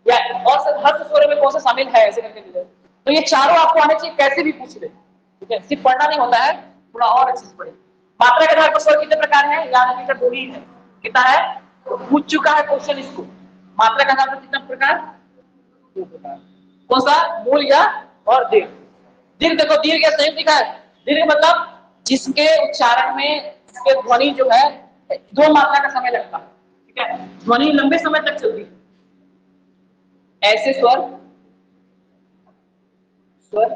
या और हर स्वरों में कौन सा शामिल है, ऐसे करके दे। तो ये चारों आपको आने चाहिए, कैसे भी पूछ ले, ठीक है। सिर्फ पढ़ना नहीं होता है, थोड़ा और अच्छे से पढ़े। मात्रा के आधार पर स्वर कितने प्रकार है? याद रखिएगा 2 ही है। कितना है? तो पूछ चुका है क्वेश्चन इसको। मात्रा के आधार पर कितना प्रकार? 2 प्रकार। कौन सा? मूल या और दीर्घ। दीर्घ देखो, दीर्घ या संयुक्त लिखा है। दीर्घ मतलब जिसके उच्चारण में इसके ध्वनि जो है 2 मात्रा का समय लगता है, ठीक है, ध्वनि लंबे समय तक चलती है। ऐसे स्वर स्वर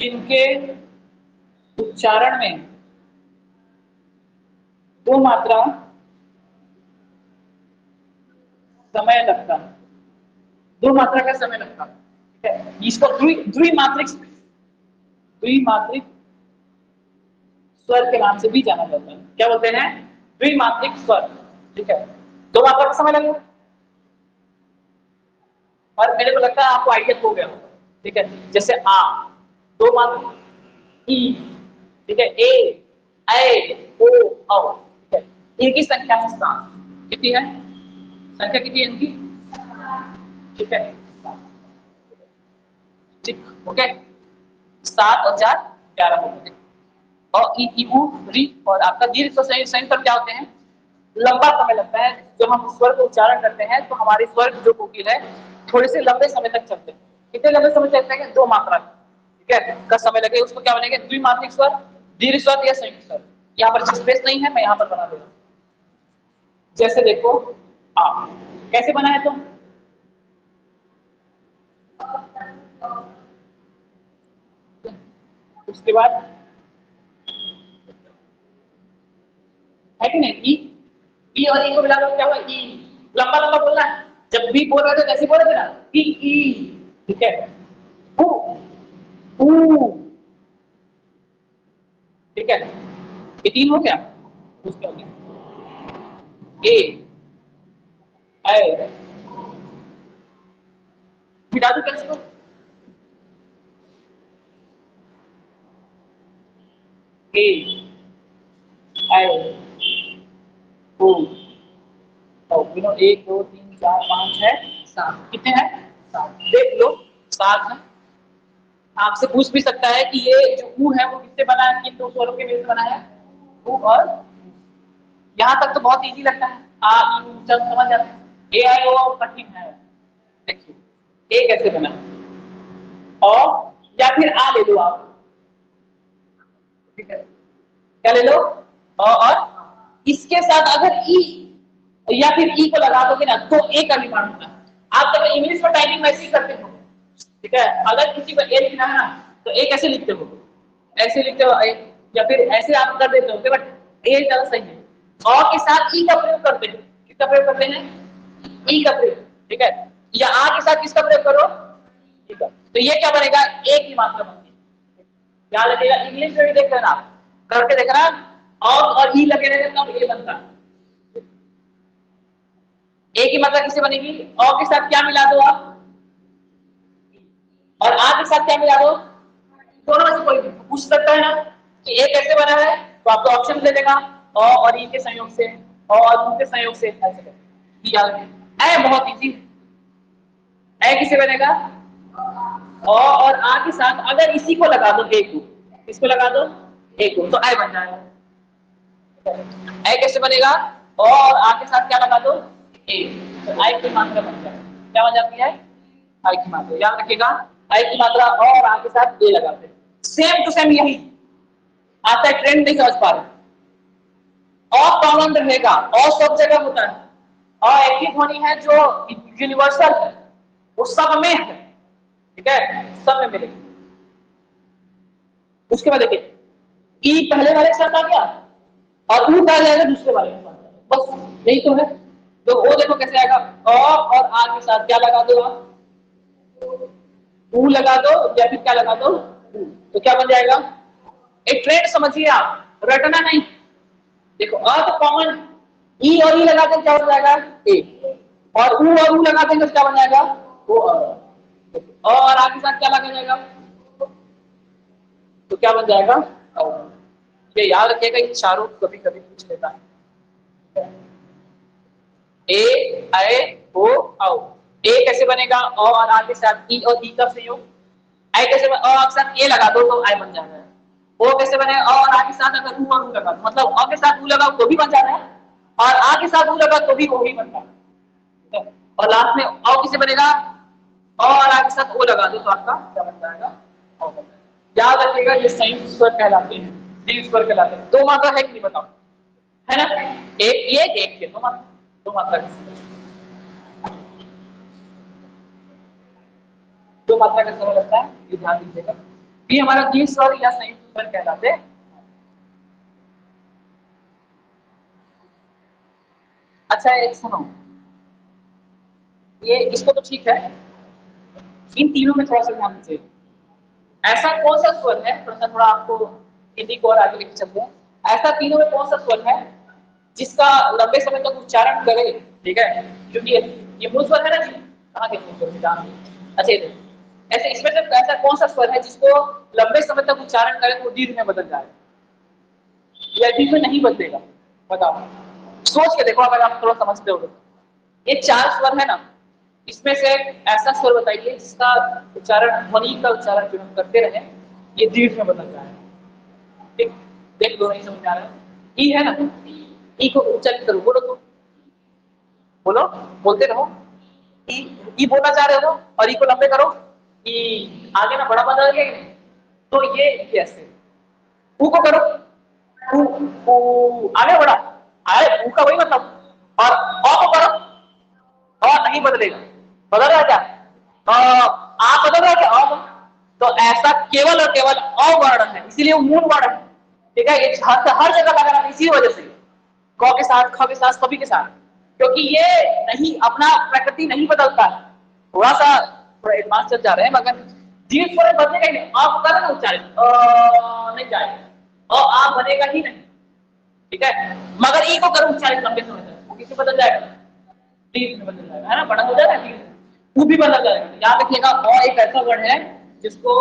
जिनके उच्चारण में दो मात्रा समय लगता है, दो मात्रा का समय लगता है, ठीक है, इसको द्विमात्रिक द्विमात्रिक स्वर के नाम से भी जाना जाता है। क्या बोलते हैं? द्विमात्रिक स्वर, ठीक है, दो मात्रा का समय लगेगा। और मेरे को लगता है आपको आइडिया हो गया, ठीक है, जैसे आ दो मात्रा, ई, ठीक है, ए, ओ, औ, ठीक है, इनकी संख्या है 7। कितनी है संख्या, कितनी है इनकी? ठीक है, ठीक, ओके, 7 और 4 11 हो गए। और ई, ऊ, री और आपका दीर्घ स्वर संयुक्त क्या होते हैं? लंबा समय लगता है। जब हम स्वर को उच्चारण करते हैं तो हमारे स्वर जो कोकिल है थोड़े से लंबे समय तक चलते हैं। कितने लंबे समय चलते हैं? 2 मात्रा, ठीक है, का समय लगे, उसको क्या बनेगा? द्विमात्रिक स्वर, दीर्घ स्वर या संयुक्त स्वर। यहाँ पर स्पेस नहीं है, मैं यहाँ पर बना दूंगा। जैसे देखो आ, कैसे बना है तुम? उसके बाद है कि नहीं, ई और ई को मिलाकर क्या हुआ? ई, लंबा लंबा बोलना है। जब भी बोल रहे थे वैसे बोल रहे थे ना, ई, ठीक है, ऊ, ऊ, ठीक है, ये 3 हो गया। उसके बाद ए, ऐ, मिटा दो कैसे को? ए, ऐ, ओ, तो 1 2 3 4 5 6 7, कितने हैं? 7, देख लो 7 है। आपसे पूछ भी सकता है कि ये जो ऊ है वो किससे बना है, किन दो स्वरों के मिलकर बना है? ऊ और, यहाँ तक तो बहुत इजी लगता है, आ ई ऊ सब समझ जाते हैं। ए आई ओ कठिन है। देखिए ए कैसे बना, और या फिर आ ले लो आप, ठीक है, क्या ले लो? और इसके साथ अगर ई या फिर ई को लगा दोगे ना तो ए का निर्माण होता है। आप जब इंग्लिश में टाइपिंग वैसे ही करते हो, ठीक है, अगर किसी को ए लिखना है ना तो ए कैसे लिखते हो? ऐसे लिखते हो ए, या फिर ऐसे आप कर देते हो, बट ए ज्यादा सही है। और के साथ ई का प्रयोग करते हैं। किसका प्रयोग करते हैं? ई का प्रयोग, ठीक है, या आ के साथ किसका प्रयोग करो? ई का। तो ये क्या बनेगा? ए की मात्रा बनती है। क्या लगेगा? इंग्लिश में भी देख लेना, करके देखना, और ई लगे रहेगा तब ए बनता है। ए की मात्रा किससे बनेगी? अ के साथ क्या मिला दो आप? और आ के साथ क्या मिला दो? दोनों में से कोई भी पूछ सकता है ना कि ए कैसे बना है, तो आपको ऑप्शन दे देगा अ और ई के संयोग से, अ और ऊ के संयोग से, ऐसे ए बहुत इजी। ए किससे बनेगा? अ और आ के साथ अगर इसी को लगा दो, ए को, इसको लगा दो ए को, तो ए बन जाएगा। ए कैसे बनेगा? अ और आ के साथ क्या लगा दो? ए, तो आई की मात्रा बन जाएगा। क्या बन जाती है? आई की मात्रा। याद रखिएगा, आई की मात्रा अ और आ के साथ ए लगाते हैं। सेम टू सेम यही आता है, ट्रेंड नहीं समझ पा रहे। और कॉमन रहेगा, और सब जगह होता है, और एक ही ध्वनि है जो यूनिवर्सल है, वो सब में है, ठीक है, सब में मिलेगी। उसके बाद देखिए ई पहले वाले के साथ आ गया और ऊ आ जाएगा दूसरे वाले के साथ, बस यही तो है। तो वो देखो कैसे आएगा, अ और आ के साथ क्या लगा दो आप? ऊ लगा दो या फिर क्या लगा दो? ऊ। तो क्या बन जाएगा? एक ट्रेंड समझिए आप, रटना नहीं। देखो अ तो कॉमन, ई और ई लगा दें क्या हो जाएगा? ए, और ऊ लगा देंगे तो क्या बन जाएगा? ओ और आ के साथ क्या लगा जाएगा? तो क्या बन जाएगा? औ। ये याद रखिएगा, ये चारों कभी कभी पूछ लेता है। ए, ऐ, ओ, औ। ए कैसे बनेगा? अ और आ के साथ ई और ई का संयोग। ऐ कैसे अ के साथ ए लगा दो तो ऐ बन जाएगा। ओ कैसे बनेगा? अ और आ के साथ अगर ऊ और ऊ लगा दो, मतलब अ के साथ ऊ लगा तो भी बन जाना है, और आ के साथ ऊ लगा तो भी वो ही बनता है। और लास्ट में औ किसे बनेगा? अ और आ के साथ ओ लगा दो तो आपका क्या बन जाएगा? औ बन जाएगा। याद रखिएगा ये संयुक्त स्वर कहलाते हैं, दीर्घ स्वर कहलाते हैं। दो मात्रा है कि नहीं बताओ? है ना। एक ये एक ये दो मात्रा दो मात्रा का समय लगता है, ये ध्यान दीजिएगा। ये हमारा दीर्घ स्वर या संयुक्त स्वर कहलाते हैं। अच्छा एक सुनो, ये इसको तो ठीक है, इन तीनों में थोड़ा सा ध्यान दीजिए। ऐसा कौन सा स्वर है, थोड़ा आपको हिंदी को और आगे लेके चलते हैं। ऐसा तीनों में कौन सा स्वर है जिसका लंबे समय तक उच्चारण करे, ठीक है, क्योंकि ये मूल स्वर है ना जी, कहाँ के मूल स्वर ध्यान। अच्छा ये ऐसे इसमें से ऐसा कौन सा स्वर है जिसको लंबे समय तक उच्चारण करे तो दीर्घ में बदल जाए, या दीर्घ में नहीं बदलेगा, बताओ। सोच के देखो अगर आप थोड़ा समझते हो। ये चार स्वर है ना, इसमें से ऐसा स्वर बताइए जिसका उच्चारण, ध्वनि का उच्चारण जो हम करते रहे ये दीर्घ में बदल जाए। ठीक, देख लो नहीं समझ आ रहा है। ई है ना, ई को उच्चारित करो, बोलो तो, बोलो, बोलते रहो। ई, ई बोलना चाह रहे हो और ई को लंबे करो, ई आगे में बड़ा बदल गया, तो ये ऐसे। ऊ को करो, ऊ, ऊ आगे बढ़ा, अरे ऊ का वही मतलब। और अ को करो, और नहीं बदलेगा, बदल रहा क्या, आप बदल रहा क्या, तो ऐसा केवल और केवल अवर्ण है, इसीलिए वो मूल वर्ण है। ठीक है, ये हर जगह लगा रहा है इसी वजह से, क के साथ, ख के साथ, सभी के साथ, क्योंकि ये नहीं अपना प्रकृति नहीं बदलता है। थोड़ा एडवांस चल जा रहे हैं, मगर दीर्घ स्वर बदलेगा ही नहीं। आप करें ना उच्चारण, नहीं जाएगा, आप बनेगा ही नहीं, ठीक है। मगर ई को करो उच्चारित लंबे समय तक, वो किसे बदल जाएगा, दीर्घ में बदल जाएगा, है ना, बड़ा हो जाएगा दीर्घ, वो भी बदल जाएगा। याद रखिएगा, अ एक ऐसा वर्ण है जिसको,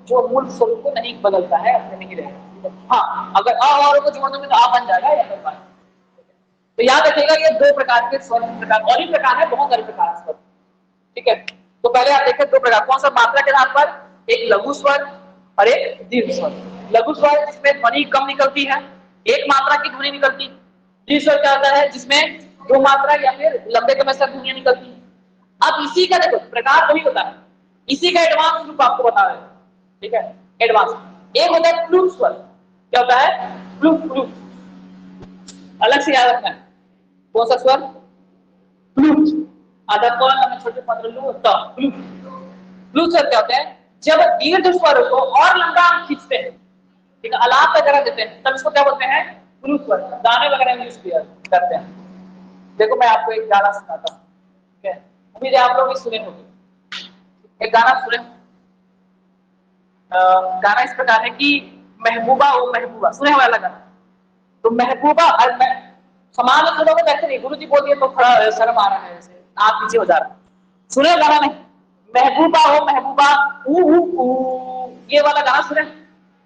जो मूल स्वरूप को नहीं बदलता है, अपने नहीं रहेगा। हाँ, अगर अ और को जोड़ दोगे तो आ बन जाएगा, या फिर बात। तो याद रखिएगा ये दो प्रकार के स्वर प्रकार, और भी प्रकार है, बहुत सारे प्रकार स्वर, ठीक है। तो पहले आप देखें दो प्रकार, कौन सा, मात्रा के आधार पर, एक लघु स्वर और एक दीर्घ स्वर। लघु स्वर जिसमें ध्वनि कम निकलती है, एक मात्रा की ध्वनि निकलती। दीर्घ स्वर क्या होता है जिसमें दो मात्रा या फिर लंबे समय से ध्वनियां निकलती। अब इसी का देखो प्रकार वही होता है, इसी का एडवांस रूप आपको बता रहे हैं, ठीक है। एडवांस एक होता है फ्लूट स्वर, क्या होता है, फ्लूट, फ्लूट अलग से याद रखना है। कौन सा स्वर, फ्लूट, आधा कौन छोटे पत्र लू तब फ्लूट। फ्लूट स्वर क्या होते हैं, जब दीर्घ स्वर को और लंबा हम खींचते हैं, ठीक है, अलाप वगैरह देते हैं, तब इसको क्या बोलते हैं, फ्लूट स्वर। गाने वगैरह में यूज करते हैं। देखो मैं आपको एक गाना सुनाता हूँ, ठीक है, उम्मीद है आप लोग भी सुने होंगे। एक गाना सुने, गाना इस प्रकार है कि महबूबा ओ महबूबा, सुने वाला गाना। तो महबूबा, और मैं समान सुनोगे तो ऐसे नहीं, गुरु जी बोल दिए तो थोड़ा शर्म आ रहा है, ऐसे आप पीछे हो जा रहा है, सुने गाना नहीं। महबूबा हो महबूबा, ऊ ये वाला गाना सुने।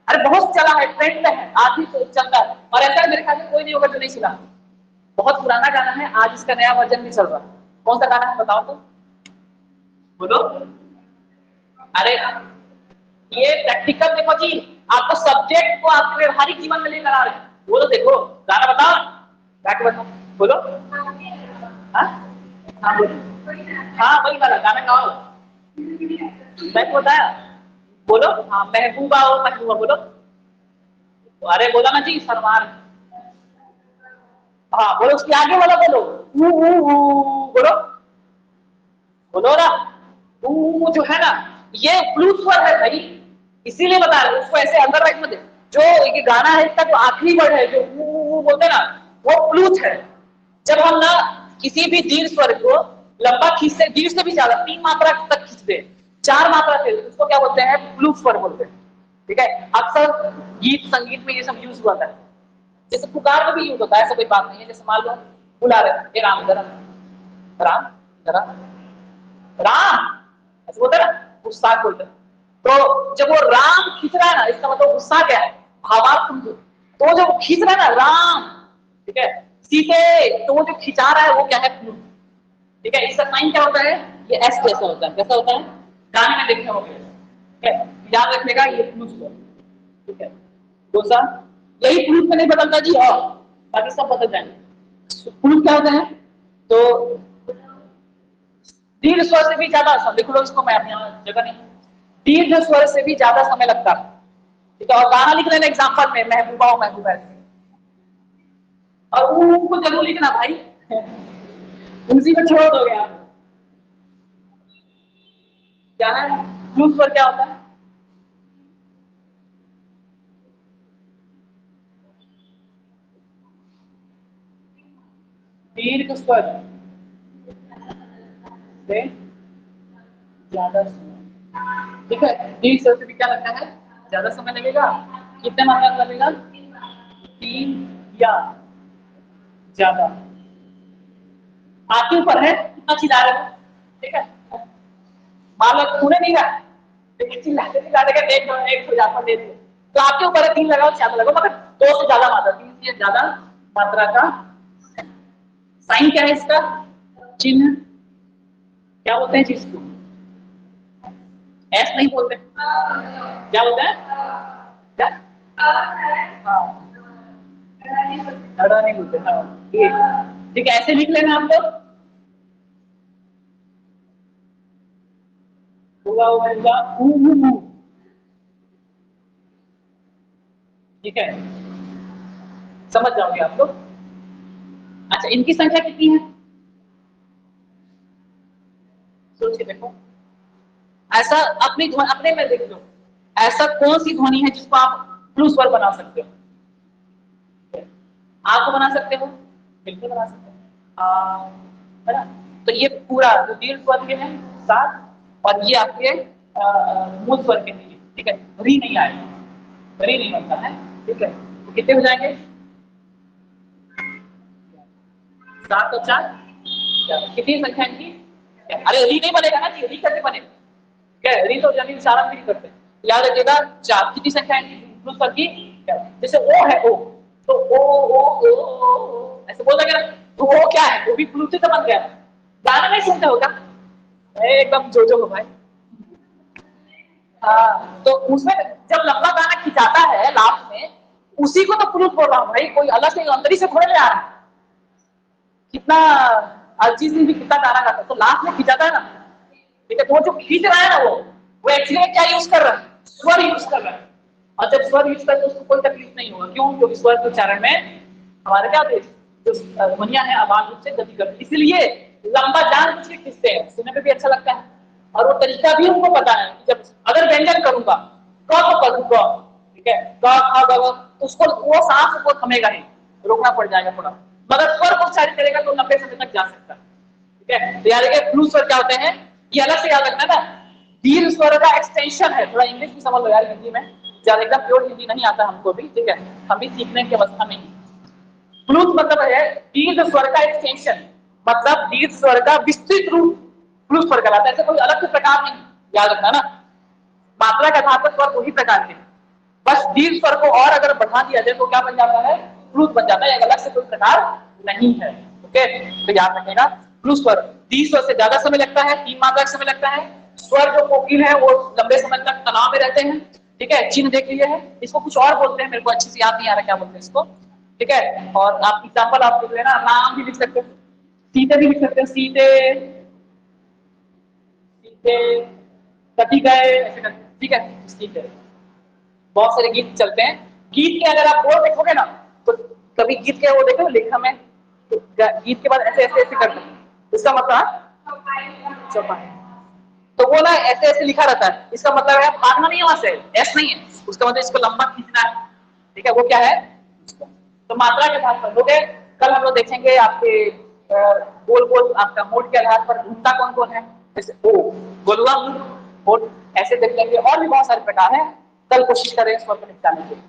अरे बहुत चला है, ट्रेंड में है, आज भी चलता है, और ऐसा मेरे ख्याल से कोई नहीं होगा जो नहीं सुना। बहुत पुराना गाना है, आज इसका नया वर्जन भी चल रहा है। कौन सा गाना है बताओ तो, बोलो। अरे ये प्रैक्टिकल देखो जी, आपको सब्जेक्ट को आपके व्यवहारिक जीवन में लेकर आ रहे हैं। बोलो, देखो गाना बताओ, गा के बताओ, बोलो। हाँ हाँ बोलो, हाँ वही वाला गाना गाओ, मैं को बताया, बोलो। हाँ महबूबा हो महबूबा, बोलो। अरे बोला ना जी, सलमान। हाँ बोलो, उसके आगे वाला बोलो, बोलो, बोलो ना। जो है ना, ये फ्लूट स्वर है भाई, इसीलिए बता रहे उसको ऐसे अंदर राइट में दे। जो ये गाना है इसका जो आखिरी वर्ड है, जो बोलते ना, वो फ्लूट है। जब हम ना किसी भी दीर्घ स्वर को लंबा खींचते, दीर्घ से भी ज्यादा 3 मात्रा तक खींचते, 4 मात्रा से, उसको क्या बोलते हैं, फ्लूट स्वर बोलते हैं, ठीक है। अक्सर गीत संगीत में ये सब यूज हुआ है, जैसे पुकार में भी यूज होता है, ऐसा कोई बात नहीं है। जैसे मान लो बुला रहे हैं, राम जरा, राम जरा, राम, ऐसे बोलते हैं ना, गुस्सा बोलते हैं। तो जब वो राम खींच रहा है ना, इसका मतलब गुस्सा क्या है, भावार्थ समझो। तो जब खींच रहा है ना राम, ठीक है, सीते, तो वो जो खिंचा रहा है वो क्या है, फ्लूट, ठीक है। इसका साइन क्या होता है, ये एस जैसा होता है, कैसा होता है, गाने में देखने होंगे, ठीक है, याद रखने का, ये फ्लूट, ठीक है। दूसरा, यही फ्लूट में नहीं बदलता जी, और बाकी सब बदल जाएंगे। फ्लूट क्या होता है, तो दीर्घ स्वर से भी ज्यादा, लिख लो इसको, मैं अपने जगह नहीं, दीर्घ स्वर से भी ज्यादा समय लगता है, ठीक है। और गाना लिख लेना एग्जाम्पल में, महबूबा हो महबूबा, और को जरूर लिखना भाई, उसी को छोड़ दोगे आप। क्या है क्लूज पर, क्या होता है? दीर्घ स्वर से ज्यादा समय, ठीक है। दीर्घ स्वर से भी क्या लगता है, ज्यादा समय लगेगा। कितने मात्रा लगेगा? 3 या ज्यादा। आपके ऊपर है कितना चिल्ला रहे हो, ठीक है। मान लो तूने नहीं रहा, लेकिन चिल्लाते चिल्लाते का देख दो, एक हो जाता दे दो, तो आपके ऊपर है 3 लगाओ 4 लगाओ, मगर 2 से ज्यादा मात्रा, 3 से ज्यादा मात्रा का साइन क्या है इसका, चिन्ह। क्या बोलते हैं चीज को? एस नहीं बोलते, क्या बोलते हैं? क्या? हाँ, अड़ा नहीं बोलते। हाँ, ये ठीक है, ऐसे लिख लेना आप लोग। होगा होगा ठीक है, समझ जाओगे आप लोग। अच्छा, इनकी संख्या कितनी है सोच के देखो। ऐसा अपनी अपने में देख लो, ऐसा कौन सी ध्वनि है जिसको आप फ्लू स्वर बना सकते हो? आ को बना सकते हो, बिल्कुल बना सकते हो, है ना। तो ये पूरा जो दीर्घ स्वर के हैं 7, और ये आपके मूल स्वर के हैं, ठीक है। री नहीं आएगा, री नहीं बनता है, ठीक है। तो कितने हो जाएंगे? 7 और 4, कितनी संख्या इनकी? अरे री नहीं बनेगा ना जी, री कैसे बनेगा? क्या री तो जमीन इशारा भी नहीं करते, याद रखिएगा। 4 कितनी संख्या है इनकी स्वर की? जैसे ओ है, ओ तो ओ ऐसे बोल देंगे ना, तो वो क्या है, वो भी फ्लूट से बन गया। गाना नहीं सुनते होगा, एकदम जो हो भाई। हाँ, तो उसमें जब लंबा गाना खिंचाता है लास्ट में, उसी को तो फ्लूट बोल रहा हूँ भाई, कोई अलग से अंतरी से थोड़े ले आ रहा है। कितना अरिजीत सिंह भी कितना गाना गाता है, तो लास्ट में खिंचाता है ना, ठीक है। तो वो जो खींच रहा है ना, वो एक्चुअली क्या यूज कर रहा है, स्वर यूज कर रहा है। और जब स्वर यूज करते उसको कोई तकलीफ नहीं होगा, क्यों? क्योंकि स्वर के उच्चारण में हमारे क्या होते हैं, जो ध्वनियां हैं आवाज रूप से गति करती, इसलिए लंबा जान बुझ के खींचते हैं, सुनने में भी अच्छा लगता है। और वो तरीका भी उनको पता है कि जब अगर व्यंजन करूंगा क को करूंगा, ठीक है, क ख ग घ, तो उसको वो सांस को थमेगा नहीं, रोकना पड़ जाएगा थोड़ा। मगर स्वर को उच्चारित करेगा तो लंबे समय तक जा सकता है, ठीक है। तो याद रखिए फ्लू स्वर क्या होते हैं, ये अलग से याद रखना ना। दीर्घ स्वर का एक्सटेंशन है, थोड़ा इंग्लिश भी समझ लो यार, हिंदी में ज्यादा एकदम प्योर हिंदी नहीं आता हमको भी, ठीक है। हम भी सीखने की अवस्था में। फ्लूट मतलब है दीर्घ स्वर का एक्सटेंशन, मतलब दीर्घ स्वर का विस्तृत रूप फ्लूट स्वर कहलाता है। ऐसे कोई अलग से प्रकार नहीं, याद रखना ना। मात्रा के आधार पर स्वर वही प्रकार के, बस दीर्घ स्वर को और अगर बढ़ा दिया जाए तो क्या बन जाता है, फ्लूट बन जाता है, अलग से कोई प्रकार नहीं है, ओके। तो याद रखिएगा फ्लूट स्वर, दीर्घ स्वर से ज्यादा समय लगता है, 3 मात्रा का समय लगता है। स्वर जो कोकिल है वो लंबे समय तक तनाव में रहते हैं, ठीक है। चिन्ह देख लिए है, इसको कुछ और बोलते हैं, मेरे को अच्छे से याद नहीं आ रहा क्या बोलते हैं इसको, ठीक है। और आप एग्जाम्पल आप लिख लेना, नाम भी लिख सकते हो, सीते भी लिख सकते हो, सीते सीते कटी गए ऐसे करके, ठीक है। सीते, बहुत सारे गीत चलते हैं। गीत के अगर आप बोल देखोगे ना, तो कभी गीत के वो देखो लेखा में, तो गीत के बाद ऐसे ऐसे ऐसे करते हैं, इसका मतलब चौपाई, तो वो ना ऐसे ऐसे लिखा रहता है, इसका मतलब है भागना नहीं है वहां से, एस नहीं है, उसका मतलब इसको लंबा खींचना है, ठीक है। वो क्या है, तो मात्रा के आधार पर हो गए। कल हम लोग देखेंगे आपके गोल गोल आपका मोड के आधार पर घूमता कौन कौन है, जैसे ओ गोलुआ मोड, ऐसे देख लेंगे। और भी बहुत सारे प्रकार हैं, कल कोशिश करें इस पर निपटाने के लिए।